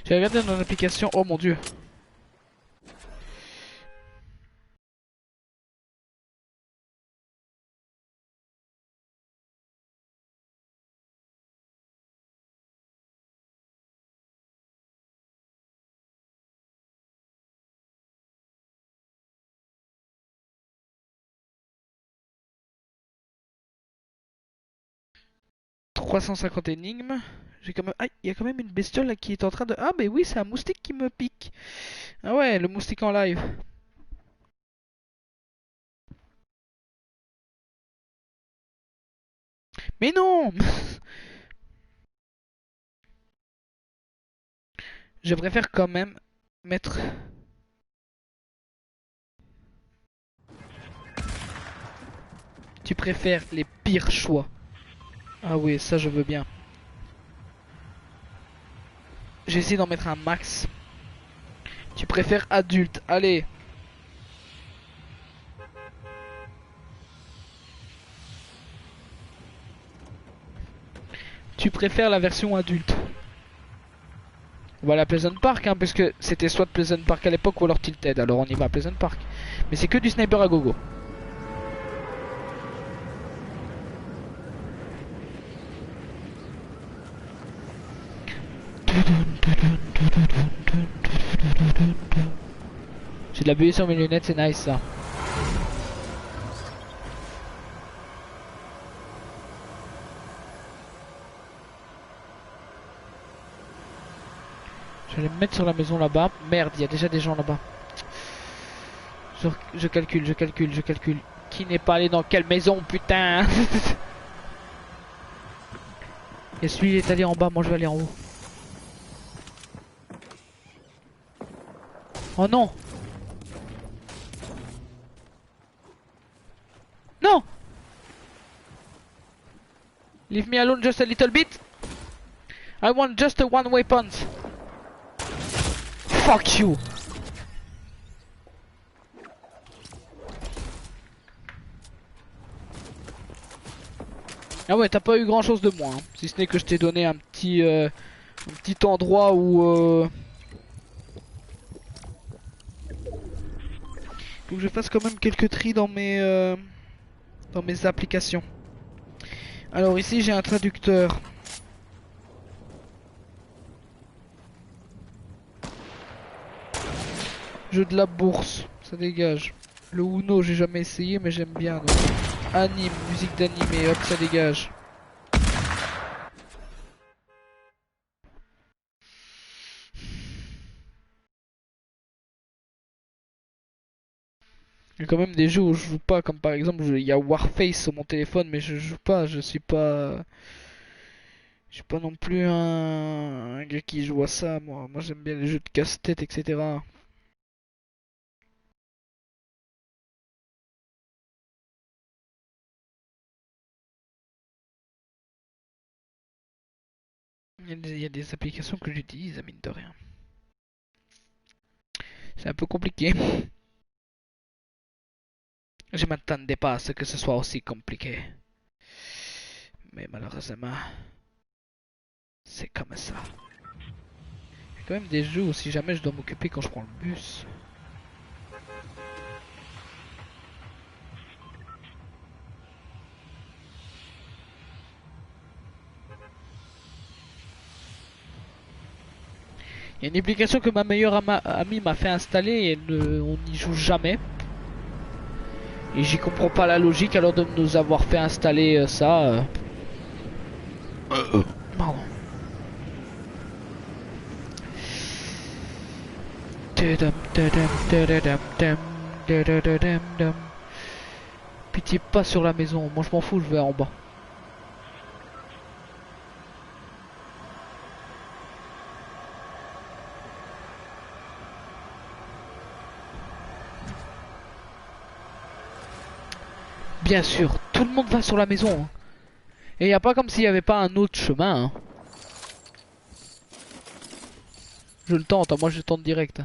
A: J'ai regardé dans l'application. Oh mon dieu. « 350 énigmes. J'ai quand même. Ah, il y a quand même une bestiole là qui est en train de. Ah, mais oui, c'est un moustique qui me pique. Ah ouais, le moustique en live. Mais non. Je préfère quand même mettre. Tu préfères les pires choix. Ah oui, ça je veux bien. J'ai essayé d'en mettre un max. Tu préfères adulte. Allez. Tu préfères la version adulte. Voilà Pleasant Park, hein, parce que c'était soit Pleasant Park à l'époque ou alors Tilted. Alors on y va à Pleasant Park. Mais c'est que du sniper à gogo. J'ai de la buée sur mes lunettes, c'est nice ça. Je vais me mettre sur la maison là-bas. Merde, il y a déjà des gens là-bas. Je calcule. Qui n'est pas allé dans quelle maison, putain. Et celui il est allé en bas, moi je vais aller en haut. Oh non. Non. Leave me alone just a little bit. I want just a one weapon. Fuck you. Ah ouais, t'as pas eu grand chose de moi, hein. Si ce n'est que je t'ai donné un petit endroit où faut que je fasse quand même quelques tris dans mes applications. Alors ici j'ai un traducteur. Jeu de la bourse, ça dégage. Le Uno, j'ai jamais essayé, mais j'aime bien. Donc. Anime, musique d'animé, hop, ça dégage. Il y a quand même des jeux où je joue pas, comme par exemple, il y a Warface sur mon téléphone, mais je joue pas, je suis pas. Je suis pas non plus un gars qui joue à ça, moi. Moi j'aime bien les jeux de casse-tête, etc. Il y a des applications que j'utilise, mine de rien. C'est un peu compliqué. Je m'attendais pas à ce que ce soit aussi compliqué. Mais malheureusement, c'est comme ça. Il y a quand même des jeux où si jamais je dois m'occuper quand je prends le bus. Il y a une application que ma meilleure amie m'a fait installer et on n'y joue jamais. Et j'y comprends pas la logique alors de nous avoir fait installer ça. Pardon. Pitié pas sur la maison, moi je m'en fous, je vais en bas. Bien sûr, tout le monde va sur la maison. Hein. Et y a pas comme s'il y avait pas un autre chemin. Hein. Je le tente, hein, moi je tente direct.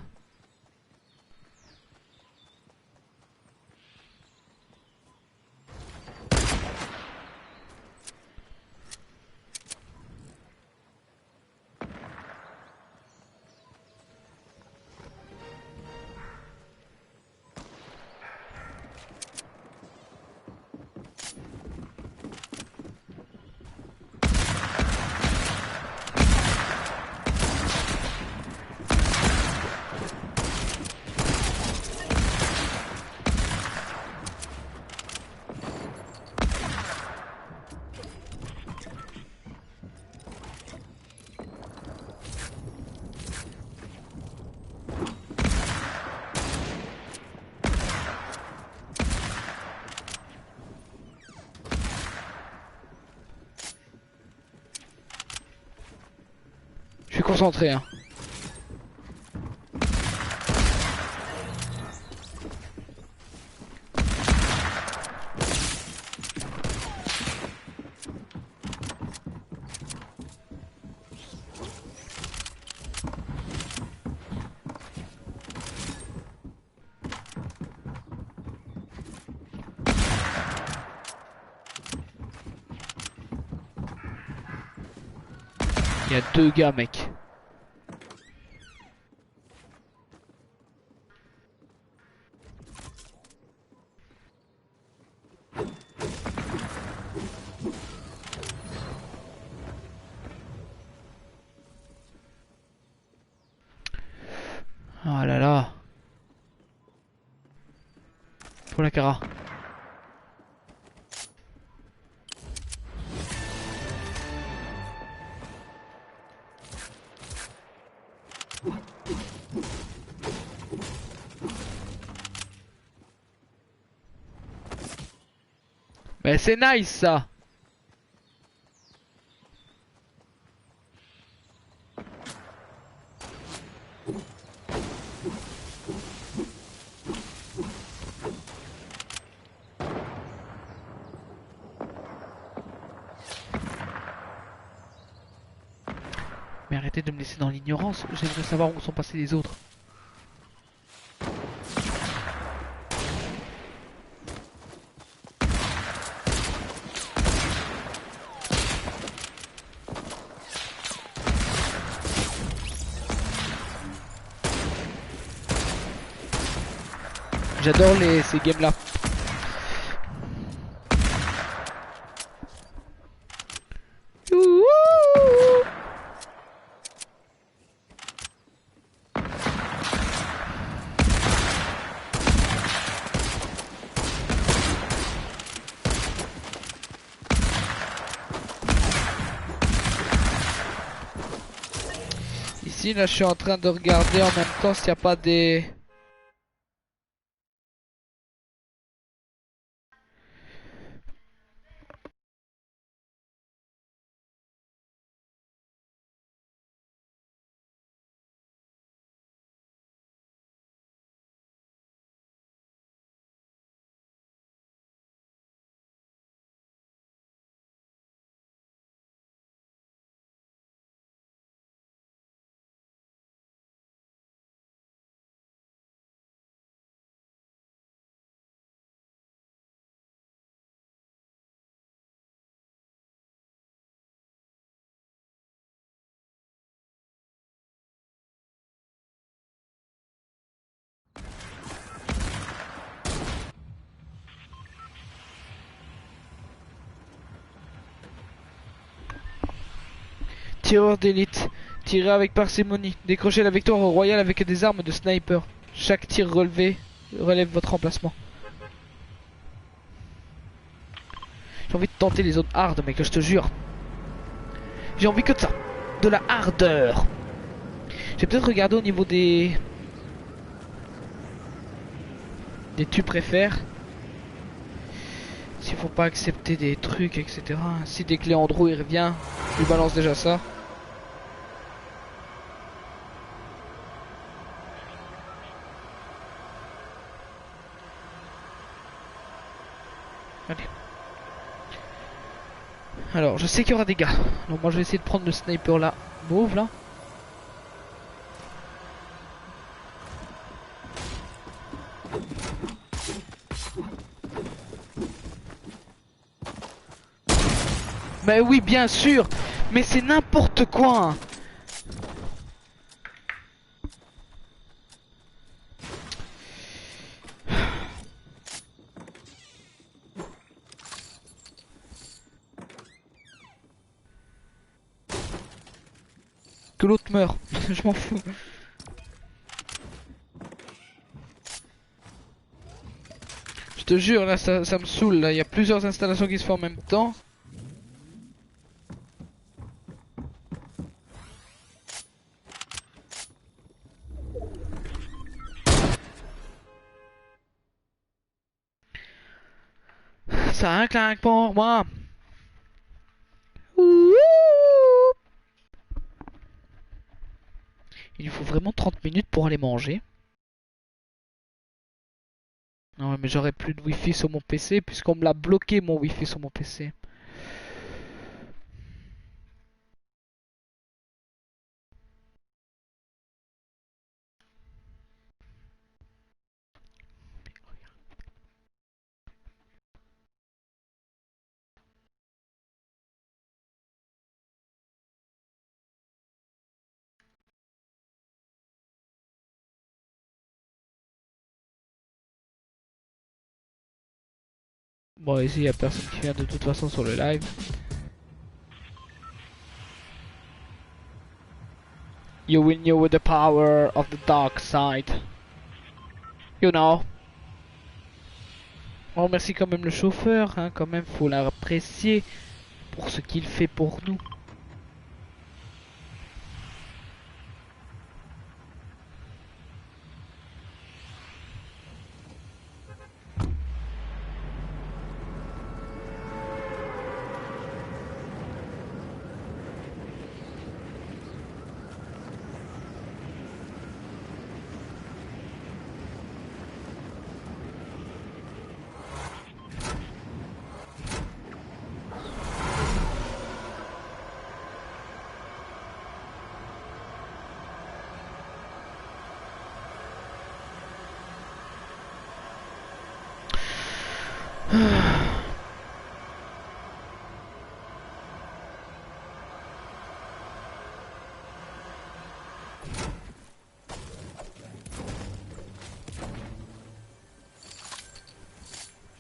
A: Je suis concentré. Hein. Il y a deux gars, mec. Oh là là. Pour la cara. Mais c'est nice ça. Mais arrêtez de me laisser dans l'ignorance, j'aimerais savoir où sont passés les autres. J'adore ces games là. ici. Là, je suis en train de regarder en même temps s'il n'y a pas des... Tireur d'élite. Tirer avec parcimonie. Décrocher la victoire au royal avec des armes de sniper. Chaque tir relevé relève votre emplacement. J'ai envie de tenter les zones hard, mec, je te jure. J'ai envie que de ça. De la hardeur. J'ai peut-être regardé au niveau des... tu préfères. S'il faut pas accepter des trucs, etc. Si des clés Andrew il revient, je lui balance déjà ça. Allez. Alors, je sais qu'il y aura des gars. Donc moi je vais essayer de prendre le sniper là. Mauve là. Mais oui, bien sûr. Mais c'est n'importe quoi. Que l'autre meurt. Je m'en fous. Je te jure, là, ça me saoule. Là, il y a plusieurs installations qui se font en même temps. Ça a un claque pour moi. Ouh. Il lui faut vraiment 30 minutes pour aller manger. Non mais j'aurais plus de wifi sur mon PC puisqu'on me l'a bloqué mon wifi sur mon PC. Bon ici il y a personne qui vient de toute façon sur le live. You will know with the power of the dark side. You know. On remercie quand même le chauffeur, hein, quand même faut l'apprécier pour ce qu'il fait pour nous.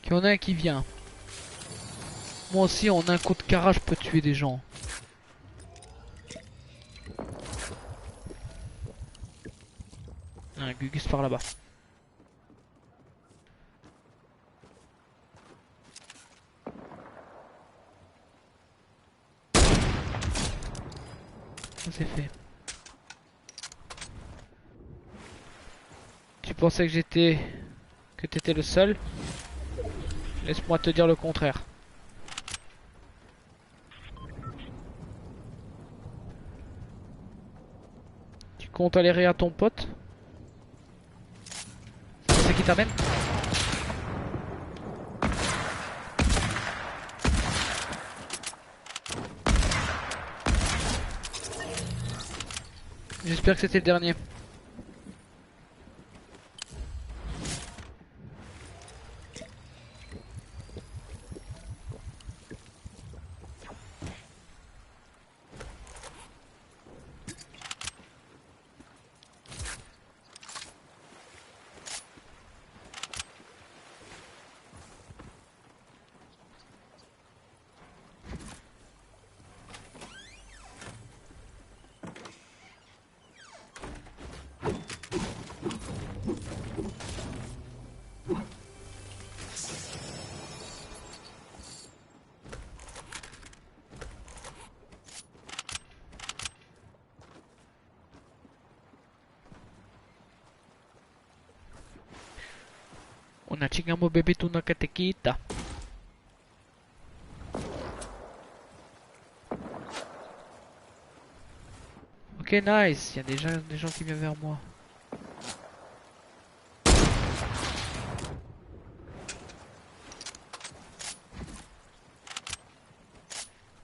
A: Il y en a un qui vient. Moi aussi en un coup de cara je peux tuer des gens. Un Gugus par là-bas. Ça c'est fait. pensais que t'étais le seul. Laisse-moi te dire le contraire. Tu comptes aller rire à ton pote? C'est qui t'amène? J'espère que c'était le dernier. Una chica mo bebé tu una que te quita. Ok, nice. Il y a déjà des gens qui viennent vers moi.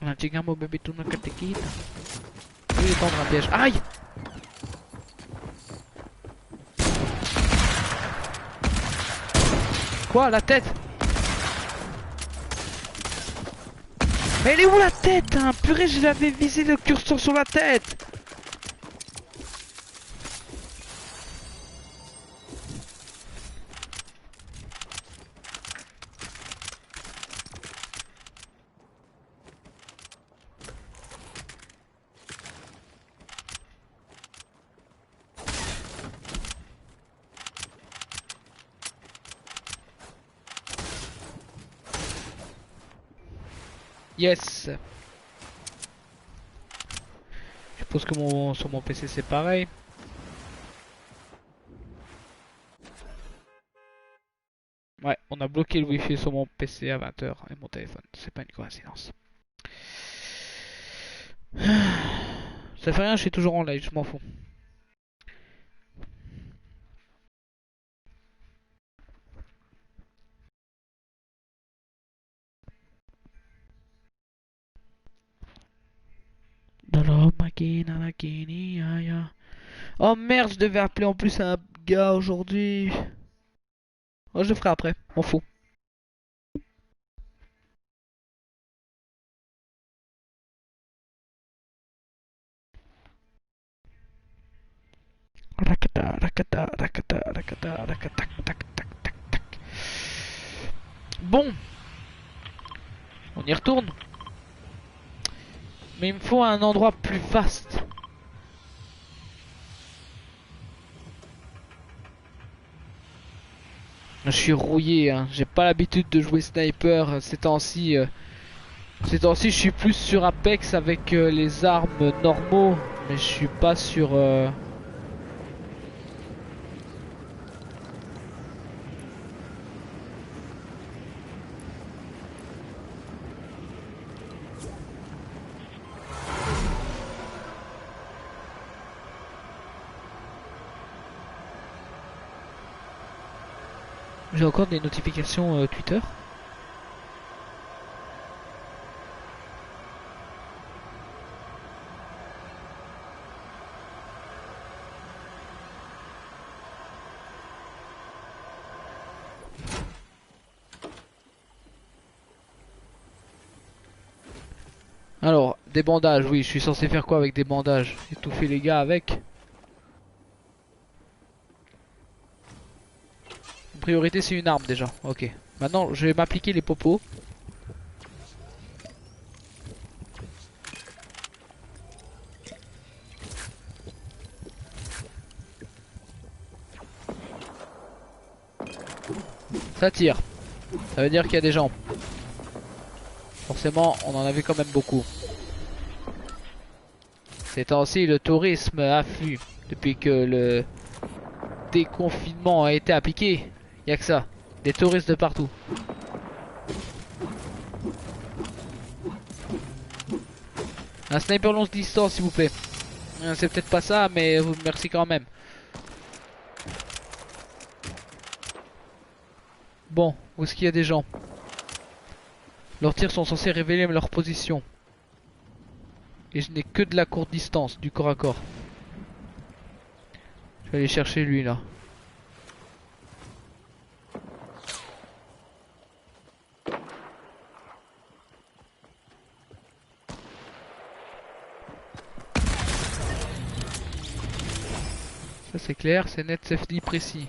A: Una chica mo bebé tu una que te quita. Je vais tendre un piège. Aïe! Quoi, la tête? Mais elle est où la tête, hein? Purée, je l'avais visé le curseur sur la tête. Yes. Je suppose que sur mon PC c'est pareil. Ouais, on a bloqué le wifi sur mon PC à 20 h et mon téléphone. C'est pas une coïncidence. Ça fait rien, je suis toujours en live, je m'en fous. Oh merde, je devais appeler en plus un gars aujourd'hui. Oh, je le ferai après, m'en fous. Rakata, rakata, rakata, rakata, rakata, tac, tac, tac, tac. Bon, on y retourne. Mais il me faut un endroit plus vaste. Je suis rouillé, hein. J'ai pas l'habitude de jouer sniper ces temps-ci. Je suis plus sur Apex avec les armes normaux, mais je suis pas sur. J'ai encore des notifications Twitter. Alors, des bandages, oui, je suis censé faire quoi avec des bandages? Étouffer les gars avec? En priorité, c'est une arme déjà, ok. Maintenant, je vais m'appliquer les popos. Ça tire. Ça veut dire qu'il y a des gens. Forcément, on en avait quand même beaucoup. Ces temps-ci, le tourisme afflue depuis que déconfinement a été appliqué, y a que ça. Des touristes de partout. Un sniper longue distance s'il vous plaît. C'est peut-être pas ça mais merci quand même. Bon, où est-ce qu'il y a des gens? Leurs tirs sont censés révéler leur position. Et je n'ai que de la courte distance, du corps à corps. Je vais aller chercher lui là. Ça c'est clair, c'est net, c'est dit, précis.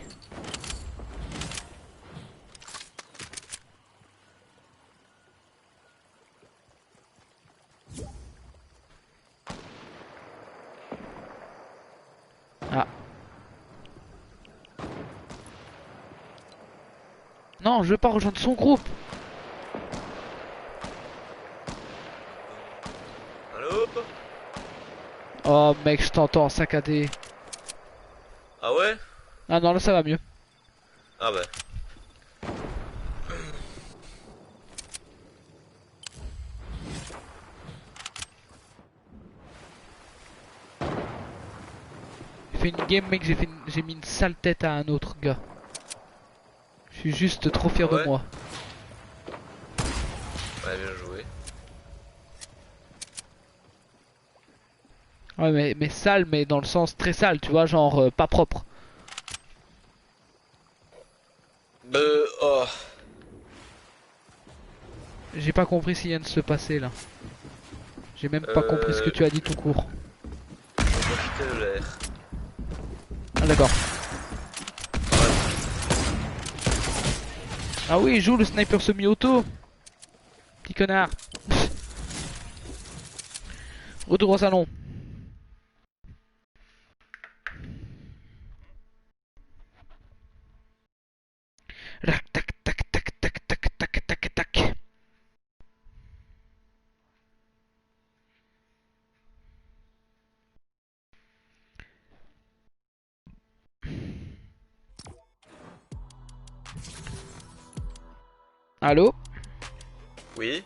A: Ah. Non, je veux pas rejoindre son groupe.
B: Allô?
A: Oh mec, je t'entends saccadé.
B: Ah ouais?
A: Ah non, là ça va mieux.
B: Ah bah.
A: J'ai fait une game mec, j'ai mis une sale tête à un autre gars. Je suis juste trop fier de moi.
B: Ouais, bien joué.
A: Ouais mais sale mais dans le sens très sale, tu vois, genre pas propre.
B: Oh.
A: J'ai pas compris ce qui vient de se passer là. J'ai même pas compris ce que tu as dit tout court.
B: Je vais profiter de l'air.
A: Ah d'accord. Ah oui, il joue le sniper semi-auto. Petit connard. Retour au salon. Tac tac tac tac tac tac tac tac tac. Allô?
B: Oui?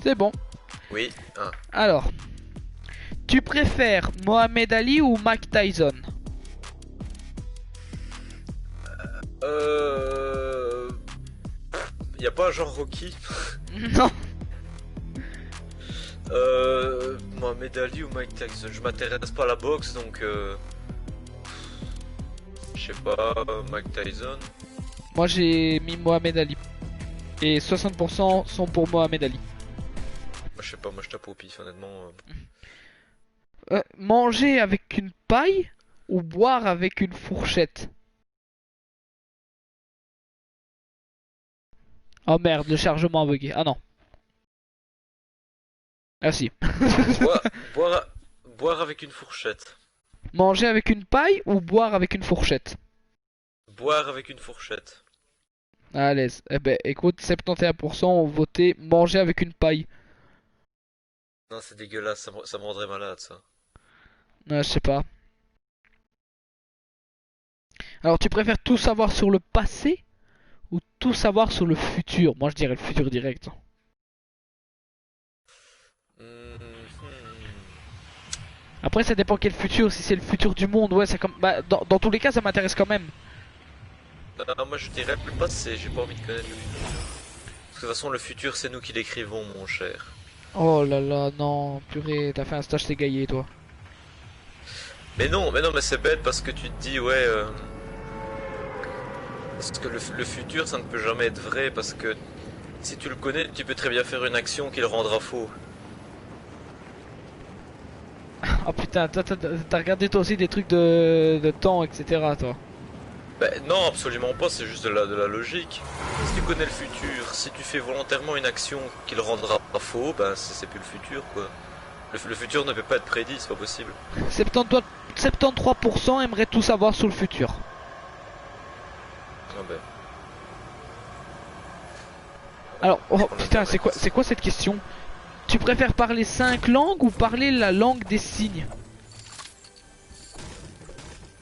A: C'est bon.
B: Oui. Ah.
A: Alors, tu préfères Mohamed Ali ou Mike Tyson?
B: Y a pas un genre Rocky?
A: Non.
B: Mohamed Ali ou Mike Tyson? Je m'intéresse pas à la boxe donc je sais pas, Mike Tyson.
A: Moi j'ai mis Mohamed Ali. Et 60% sont pour Mohamed Ali.
B: Moi je sais pas, moi je tape au pif honnêtement.
A: Manger avec une paille ou boire avec une fourchette? Oh merde, le chargement a bugué. Ah non. Ah si.
B: Boire, boire, boire avec une fourchette.
A: Manger avec une paille ou boire avec une fourchette?
B: Boire avec une fourchette.
A: À l'aise. Eh ben écoute, 71% ont voté manger avec une paille.
B: Non, c'est dégueulasse, ça me rendrait malade ça.
A: Je sais pas. Alors tu préfères tout savoir sur le passé ou tout savoir sur le futur? Moi je dirais le futur direct. Après ça dépend quel futur, si c'est le futur du monde, ouais c'est comme... Bah dans tous les cas ça m'intéresse quand même.
B: Non, moi je dirais le passé, j'ai pas envie de connaître le futur. Parce que de toute façon le futur c'est nous qui l'écrivons mon cher.
A: Oh là là, non, purée, t'as fait un stage ségaillé toi.
B: Mais non, mais c'est bête parce que tu te dis ouais... Parce que le futur ça ne peut jamais être vrai parce que si tu le connais tu peux très bien faire une action qui le rendra faux.
A: Oh putain, t'as regardé toi aussi des trucs de temps, etc. toi.
B: Ben non, absolument pas, c'est juste de la logique. Si tu connais le futur, si tu fais volontairement une action qui le rendra faux, ben c'est plus le futur quoi. Le futur ne peut pas être prédit, c'est pas possible.
A: 73% aimeraient tout savoir sur le futur.
B: Ah ben.
A: Alors, oh putain, c'est quoi cette question? Tu préfères parler 5 langues ou parler la langue des signes?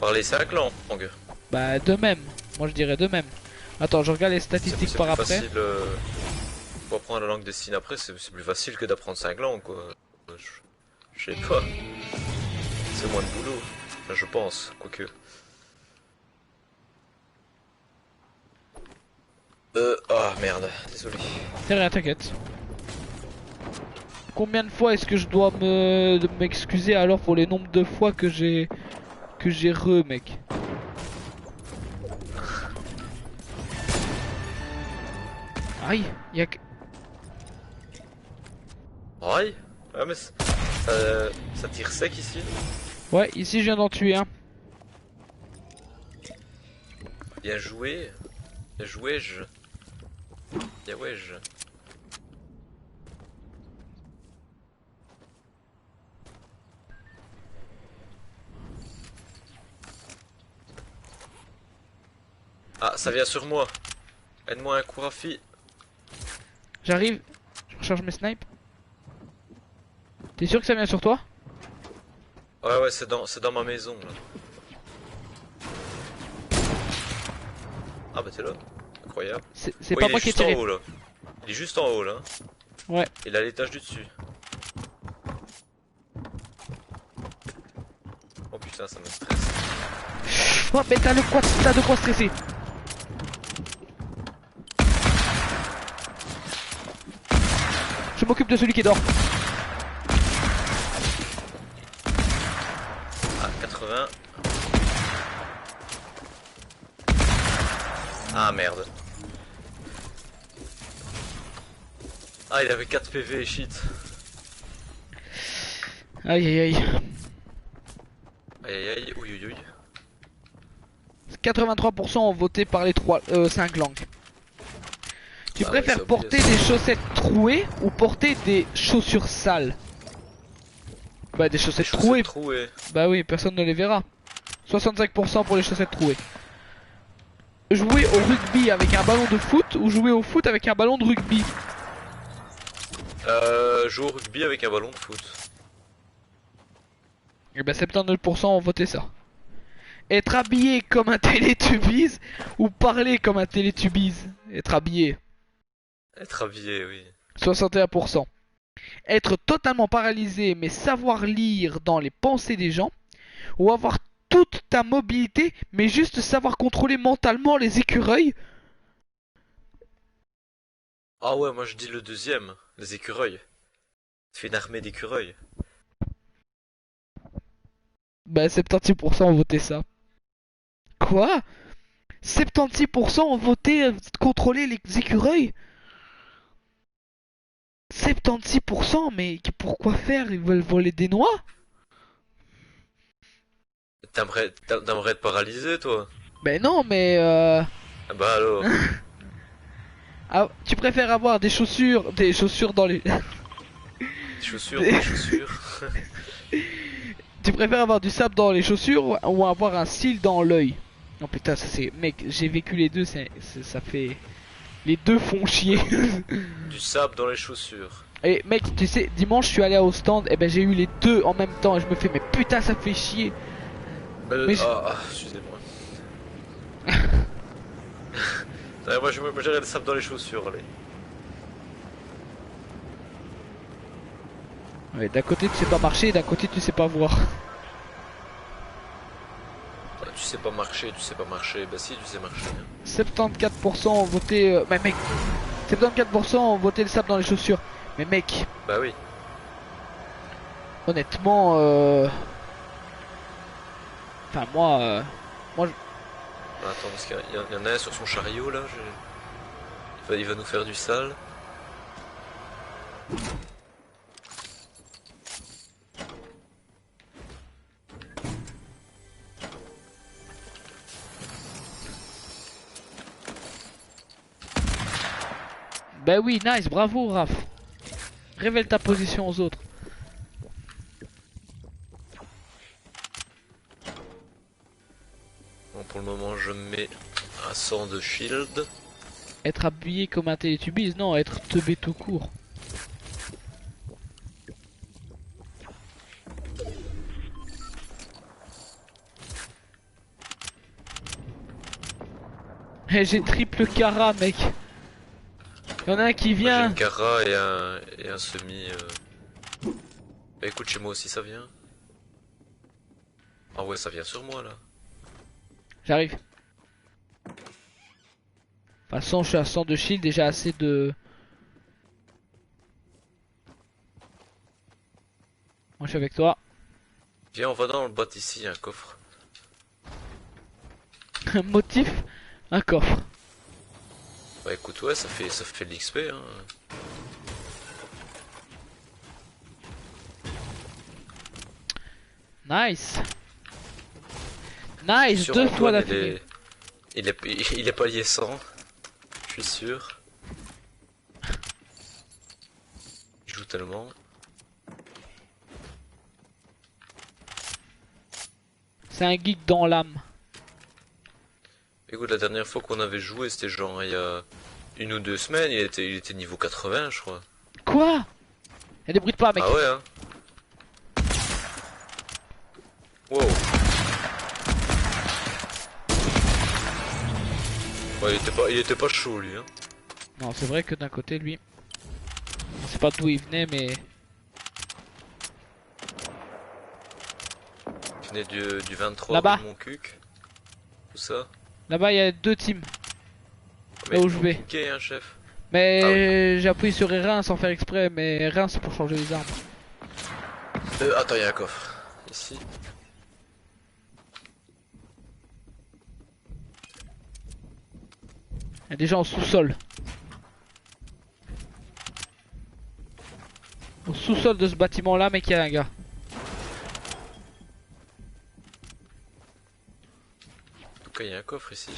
B: Par les 5 langues.
A: Bah de même, moi je dirais de même. Attends, je regarde les
B: C'est
A: statistiques par
B: plus
A: après.
B: facile, pour apprendre la langue des signes après, c'est plus facile que d'apprendre 5 langues quoi. Je sais pas. C'est moins de boulot. Enfin, je pense, quoique. Ah merde, désolé.
A: C'est rien, t'inquiète. Combien de fois est-ce que je dois m'excuser alors pour les nombres de fois que j'ai mec. Aïe, y'a que...
B: Aïe. Ouais mais ça tire sec ici.
A: Ouais, ici je viens d'en tuer un.
B: Bien joué. Bien joué je. Bien ouais je. Ah, ça vient sur moi. Aide-moi un coup, Rafi.
A: J'arrive, je recharge mes snipes. T'es sûr que ça vient sur toi?
B: Ouais, ouais, c'est dans ma maison là. Ah bah t'es là. Incroyable.
A: C'est
B: Ouais,
A: pas
B: il est
A: moi qui ai
B: juste en
A: tiré.
B: haut là. Il est juste en haut là.
A: Ouais.
B: Il est à l'étage du dessus. Oh putain, ça me stresse.
A: Oh mais t'as de quoi stresser. Je m'occupe de celui qui dort.
B: Ah, 80. Ah merde. Ah, il avait 4 PV, shit.
A: Aïe aïe aïe.
B: Aïe aïe aïe, ouïe ouïe ouïe.
A: 83% ont voté par les 5 langues. Tu
B: Ah ouais,
A: préfères
B: c'est obligé,
A: porter
B: ça.
A: des chaussettes trouées ou porter des chaussures sales? Bah des chaussettes trouées.
B: Troué.
A: Bah oui, personne ne les verra. 65% pour les chaussettes trouées. Jouer au rugby avec un ballon de foot ou jouer au foot avec un ballon de rugby?
B: Jouer au rugby avec un ballon de foot.
A: Et bah 79% ont voté ça. Être habillé comme un Télétubbies ou parler comme un Télétubbies? Être habillé.
B: Être habillé, oui.
A: 61%. Être totalement paralysé mais savoir lire dans les pensées des gens, ou avoir toute ta mobilité mais juste savoir contrôler mentalement les écureuils.
B: Ah ouais, moi je dis le deuxième, les écureuils. Tu fais une armée d'écureuils.
A: Bah 76% ont voté ça. Quoi? 76% ont voté contrôler les écureuils? 76%, mais pourquoi faire? Ils veulent voler des noix?
B: T'aimerais être paralysé, toi?
A: Ben non, mais
B: Ah bah alors.
A: ah, tu préfères avoir des chaussures dans les...
B: Des chaussures.
A: Tu préfères avoir du sable dans les chaussures ou avoir un cil dans l'œil? Non putain, ça c'est... Mec, j'ai vécu les deux, ça fait... Les deux font chier.
B: Du sable dans les chaussures.
A: Et mec, tu sais, dimanche je suis allé au stand, et ben j'ai eu les deux en même temps, et je me fais, mais putain ça fait chier. Mais
B: Excusez-moi. Ouais, moi j'irais le sable dans les chaussures, allez.
A: Ouais, d'un côté tu sais pas marcher, d'un côté tu sais pas voir.
B: Ah, tu sais pas marcher, bah si tu sais marcher.
A: 74% ont voté... mais mec, 74% ont voté le sable dans les chaussures. Mais mec,
B: Bah oui.
A: honnêtement... Enfin moi...
B: Ah, attends, parce qu'il y en a un sur son chariot là. Il va nous faire du sale.
A: Bah oui, nice, bravo Raph. Révèle ta position aux autres.
B: Bon, pour le moment, je mets un 100 de shield.
A: Être habillé comme un Télétubbies, non, être teubé tout court. J'ai triple cara, mec. Y'en a un qui
B: Moi, j'ai
A: vient.
B: une Cara et un semi. Bah écoute, chez moi aussi ça vient. Ah ouais, ça vient sur moi là.
A: J'arrive. De toute façon, je suis à 100 de shield, déjà assez de... Moi, je suis avec toi.
B: Viens, on va dans le bas ici, il y a un coffre.
A: Motif, un coffre.
B: Bah écoute, ouais, ça fait de l'XP hein.
A: Nice. Nice,
B: Sur
A: deux fois
B: Antoine,
A: d'affilée.
B: il est pas lié 100, je suis sûr. Il joue tellement.
A: C'est un geek dans l'âme.
B: Écoute, la dernière fois qu'on avait joué, c'était genre il y a 1 ou 2 semaines, il était niveau 80, je crois.
A: Quoi? Y'a des bruits de pas, mec.
B: Ah ouais, hein. Wow. Ouais, il était pas chaud lui, hein.
A: Non, c'est vrai que d'un côté, lui... On sait pas d'où il venait, mais...
B: Il venait du 23
A: Là-bas.
B: de mon cuc. Tout ça.
A: Là-bas, il y a deux teams.
B: Mais
A: Là où je vais.
B: ok, hein, chef.
A: Mais j'ai appuyé sur R1 sans faire exprès, mais R1 c'est pour changer les armes.
B: Attends, il y a un coffre. Ici.
A: Il y a des gens en sous-sol. Au sous-sol de ce bâtiment là, mec, il y a un gars.
B: En tout cas, il y a un coffre ici.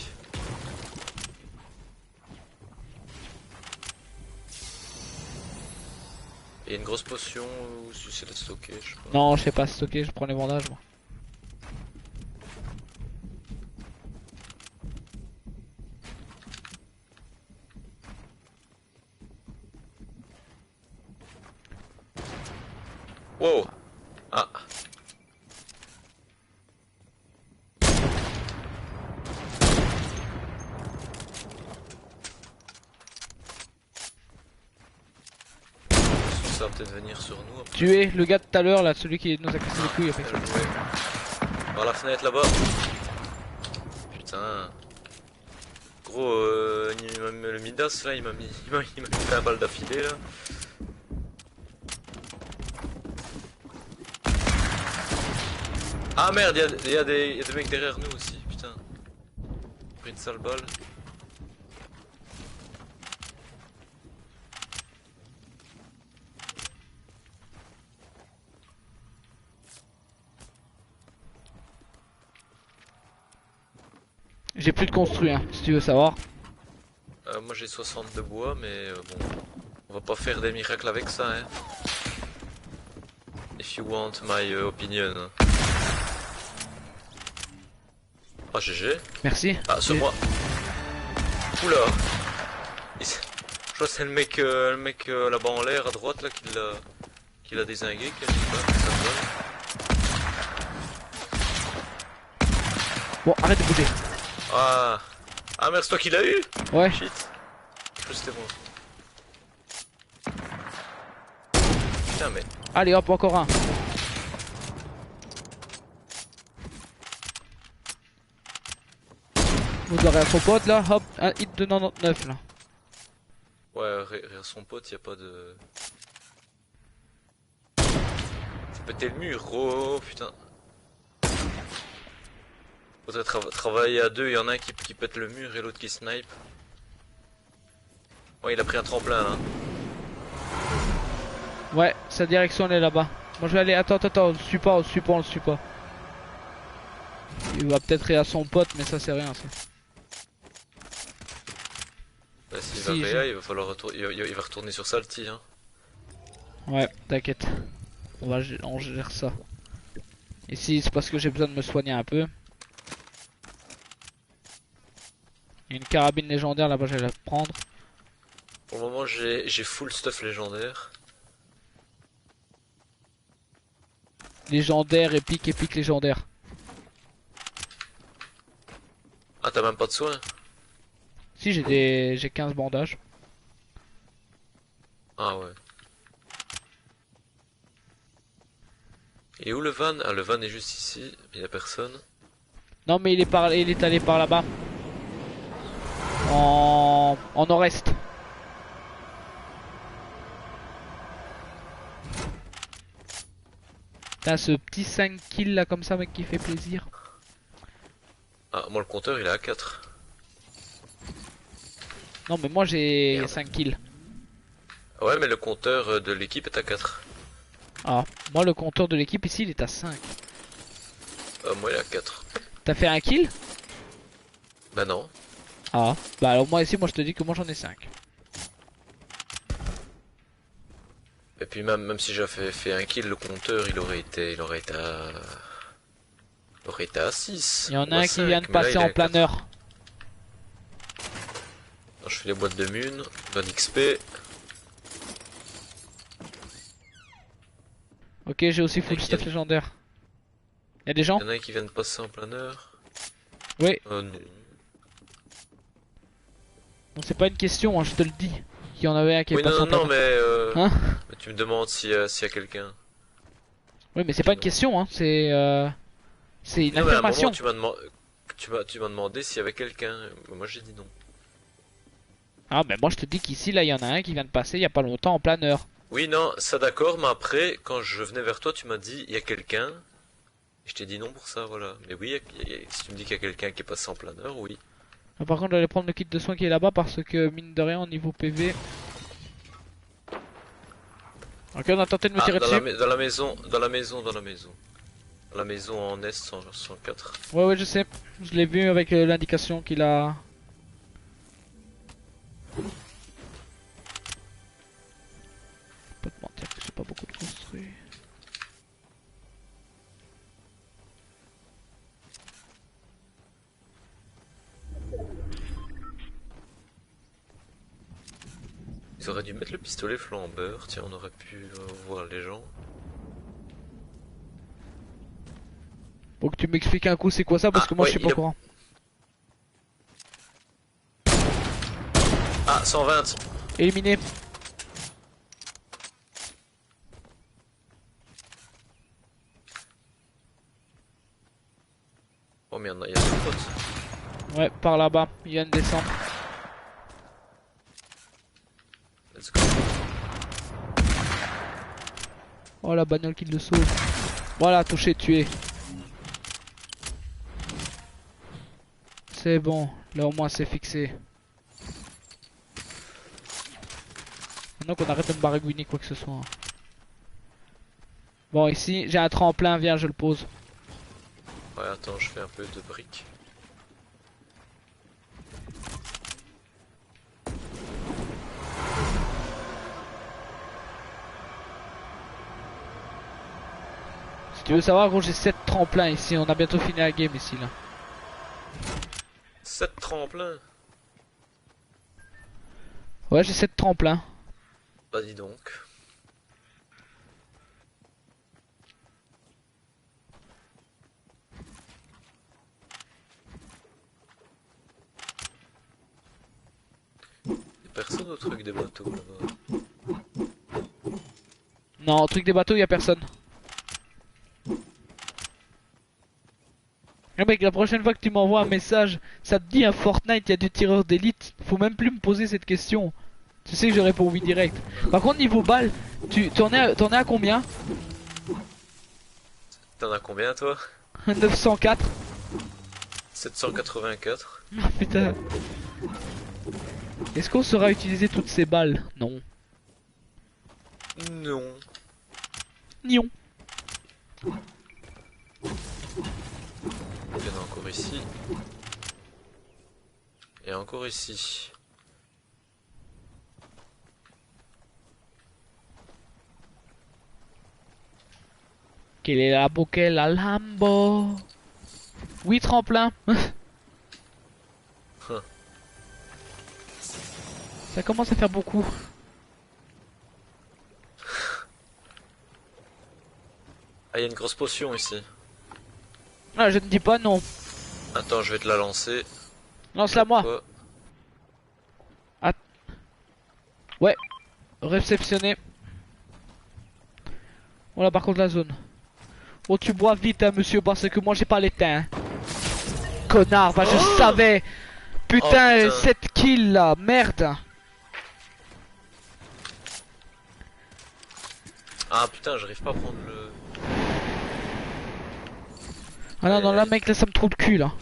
B: Et une grosse potion ou si c'est de stocker, je sais pas.
A: Non, je sais pas stocker, je prends les bandages moi.
B: Wow. Ah. Ça va peut-être venir sur nous après.
A: Tuer le gars de tout à l'heure là, celui qui nous a cassé les couilles avec ça.
B: Bien joué. Par la fenêtre là-bas. Putain. Gros, le Midas là, il m'a mis fait un balle d'affilée là. Ah merde, il y a des mecs derrière nous aussi, putain. J'ai pris une sale balle.
A: J'ai plus de construit hein, si tu veux savoir.
B: Moi j'ai 60 de bois, mais bon, on va pas faire des miracles avec ça, hein. If you want my opinion. Ah GG.
A: Merci.
B: Ah sur moi. Oula. Je crois que c'est le mec là-bas en l'air à droite là qui l'a dézingué, qui a dit pas, ça me donne.
A: Bon, arrête de bouger.
B: Ah. Ah merde, c'est toi qui l'as eu?
A: Ouais.
B: Shit. Je crois que c'était moi. Putain mais.
A: Allez hop, encore un. Vous aurez un faux pote là, hop, un hit de 99 là.
B: Ouais, rire son pote, y a pas de... Faut péter le mur, oh putain. Faudrait travailler à deux, y en a un qui pète le mur et l'autre qui snipe. Ouais, il a pris un tremplin là.
A: Ouais, sa direction elle est là-bas. Moi je vais aller, attends, on le suit pas, on le suit pas. Il va peut-être rire à son pote, mais ça c'est rien ça.
B: Bah, s'il
A: Si,
B: va réa, il va falloir il va retourner sur Salty hein.
A: Ouais, t'inquiète. On gère ça. Ici c'est parce que j'ai besoin de me soigner un peu. Il y a une carabine légendaire là-bas, je vais la prendre.
B: Pour le moment j'ai full stuff légendaire.
A: Légendaire, épique, légendaire.
B: Ah t'as même pas de soins?
A: Si j'ai 15 bandages.
B: Ah ouais. Et où le van? Ah, le van est juste ici, il y a personne.
A: Non mais il est allé par là-bas. En nord-est. T'as ce petit 5 kills là comme ça mec qui fait plaisir.
B: Ah, moi le compteur il est à 4.
A: Non mais moi j'ai
B: Merde.
A: 5 kills.
B: Ouais, mais le compteur de l'équipe est à 4.
A: Ah, moi le compteur de l'équipe ici il est à 5.
B: Moi il est à 4.
A: T'as fait un kill?
B: Bah non.
A: Ah, bah alors moi ici moi je te dis que moi j'en ai 5.
B: Et puis même si j'avais fait un kill, le compteur il aurait été à 6.
A: Il y en
B: ou
A: a
B: à
A: un qui vient de
B: 5, mais là,
A: passer
B: il est
A: en
B: à 4.
A: planeur.
B: Alors, je fais les boîtes de mun, bonne XP.
A: Ok, j'ai aussi full stuff légendaire. Y'a des gens?
B: Il y en a un qui vient de passer en planeur.
A: Oui.
B: Non.
A: Non, c'est pas une question, hein, je te le dis. Il y en avait un qui est
B: Oui,
A: passé en
B: non,
A: planeur.
B: mais,
A: Hein?
B: mais tu me demandes s'il y a quelqu'un.
A: Oui, mais c'est pas une question, hein, c'est une
B: Non, mais à un
A: affirmation.
B: moment, tu m'as demandé s'il y avait quelqu'un. Moi, j'ai dit non.
A: Ah, mais moi je te dis qu'ici là il y en a un qui vient de passer il y a pas longtemps en planeur.
B: Oui, non, ça d'accord, mais après, quand je venais vers toi, tu m'as dit, il y a quelqu'un. Et je t'ai dit non pour ça, voilà. Mais oui, si tu me dis qu'il y a quelqu'un qui est passé en planeur, oui.
A: Ah, par contre, j'allais prendre le kit de soins qui est là-bas parce que mine de rien, au niveau PV. Ok, on a tenté de me tirer
B: dans
A: dessus.
B: dans la maison, dans la maison, dans la maison. Dans la maison en Est 104.
A: Ouais, ouais, je sais. Je l'ai vu avec l'indication qu'il a. Pas te mentir que j'ai pas beaucoup de construit.
B: Ils auraient dû mettre le pistolet flambeur, tiens, on aurait pu voir les gens.
A: Faut que tu m'expliques un coup c'est quoi ça parce que moi
B: ouais,
A: je suis pas au courant.
B: Ah, 120.
A: Éliminé.
B: Oh mais il y a deux potes.
A: Ouais, par là-bas, il vient de descendre.
B: Let's go.
A: Oh la bagnole qui le sauve. Voilà, touché, tué. C'est bon, là au moins c'est fixé. Maintenant qu'on arrête de me baragouiner quoi que ce soit. Bon ici j'ai un tremplin, viens je le pose.
B: Ouais, attends, je fais un peu de briques.
A: Si tu veux savoir gros j'ai 7 tremplins ici, on a bientôt fini la game ici là.
B: 7 tremplins.
A: Ouais j'ai 7 tremplins.
B: Bah dis donc. Y'a personne au truc des bateaux là-bas.
A: Non, au truc des bateaux y a personne. Eh mec, la prochaine fois que tu m'envoies un message, ça te dit un Fortnite, y a du tireur d'élite. Faut même plus me poser cette question. Tu sais que je réponds oui direct. Par contre niveau balle, t'en es à combien?
B: T'en as combien toi?
A: 904.
B: 784.
A: Ah putain. Est-ce qu'on saura utiliser toutes ces balles? Non.
B: Non.
A: Nion.
B: Il y en a encore ici. Et encore ici.
A: Quelle est la bouquelle à Lambo? Oui, tremplin. Ça commence à faire beaucoup.
B: Ah, il y a une grosse potion ici.
A: Ah, je ne dis pas non.
B: Attends, je vais te la lancer.
A: Lance-la moi.
B: Quoi?
A: Ouais, réceptionné. Voilà par contre la zone. Oh tu bois vite hein, monsieur parce que moi j'ai pas l'éteint. Connard, bah je
B: Oh,
A: savais.
B: oh
A: Putain,
B: putain.
A: 7 kills là, merde.
B: Ah putain, j'arrive pas à prendre le...
A: Ah non,
B: Aïe
A: non, là
B: aïe.
A: mec, là ça me trouve le cul là.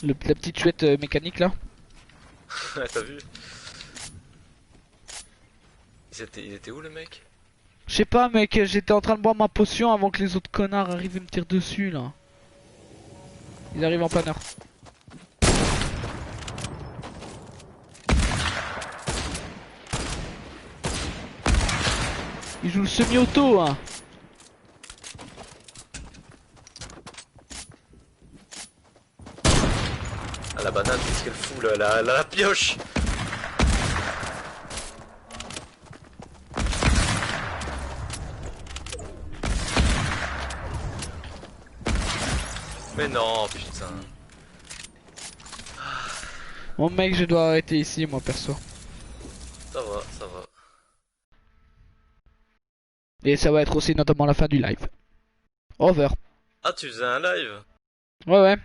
A: La petite chouette mécanique là.
B: Ouais, t'as vu? Ils étaient où le mec?
A: Je sais pas mec, j'étais en train de boire ma potion avant que les autres connards arrivent et me tirent dessus là. Ils arrivent en plein heure. Ils jouent le semi-auto hein.
B: Ah la banane, qu'est-ce qu'elle fout là, la pioche. Mais non, putain.
A: Bon mec, je dois arrêter ici moi perso.
B: Ça va, ça va.
A: Et ça va être aussi notamment la fin du live. Over.
B: Ah, tu faisais un live?
A: Ouais ouais.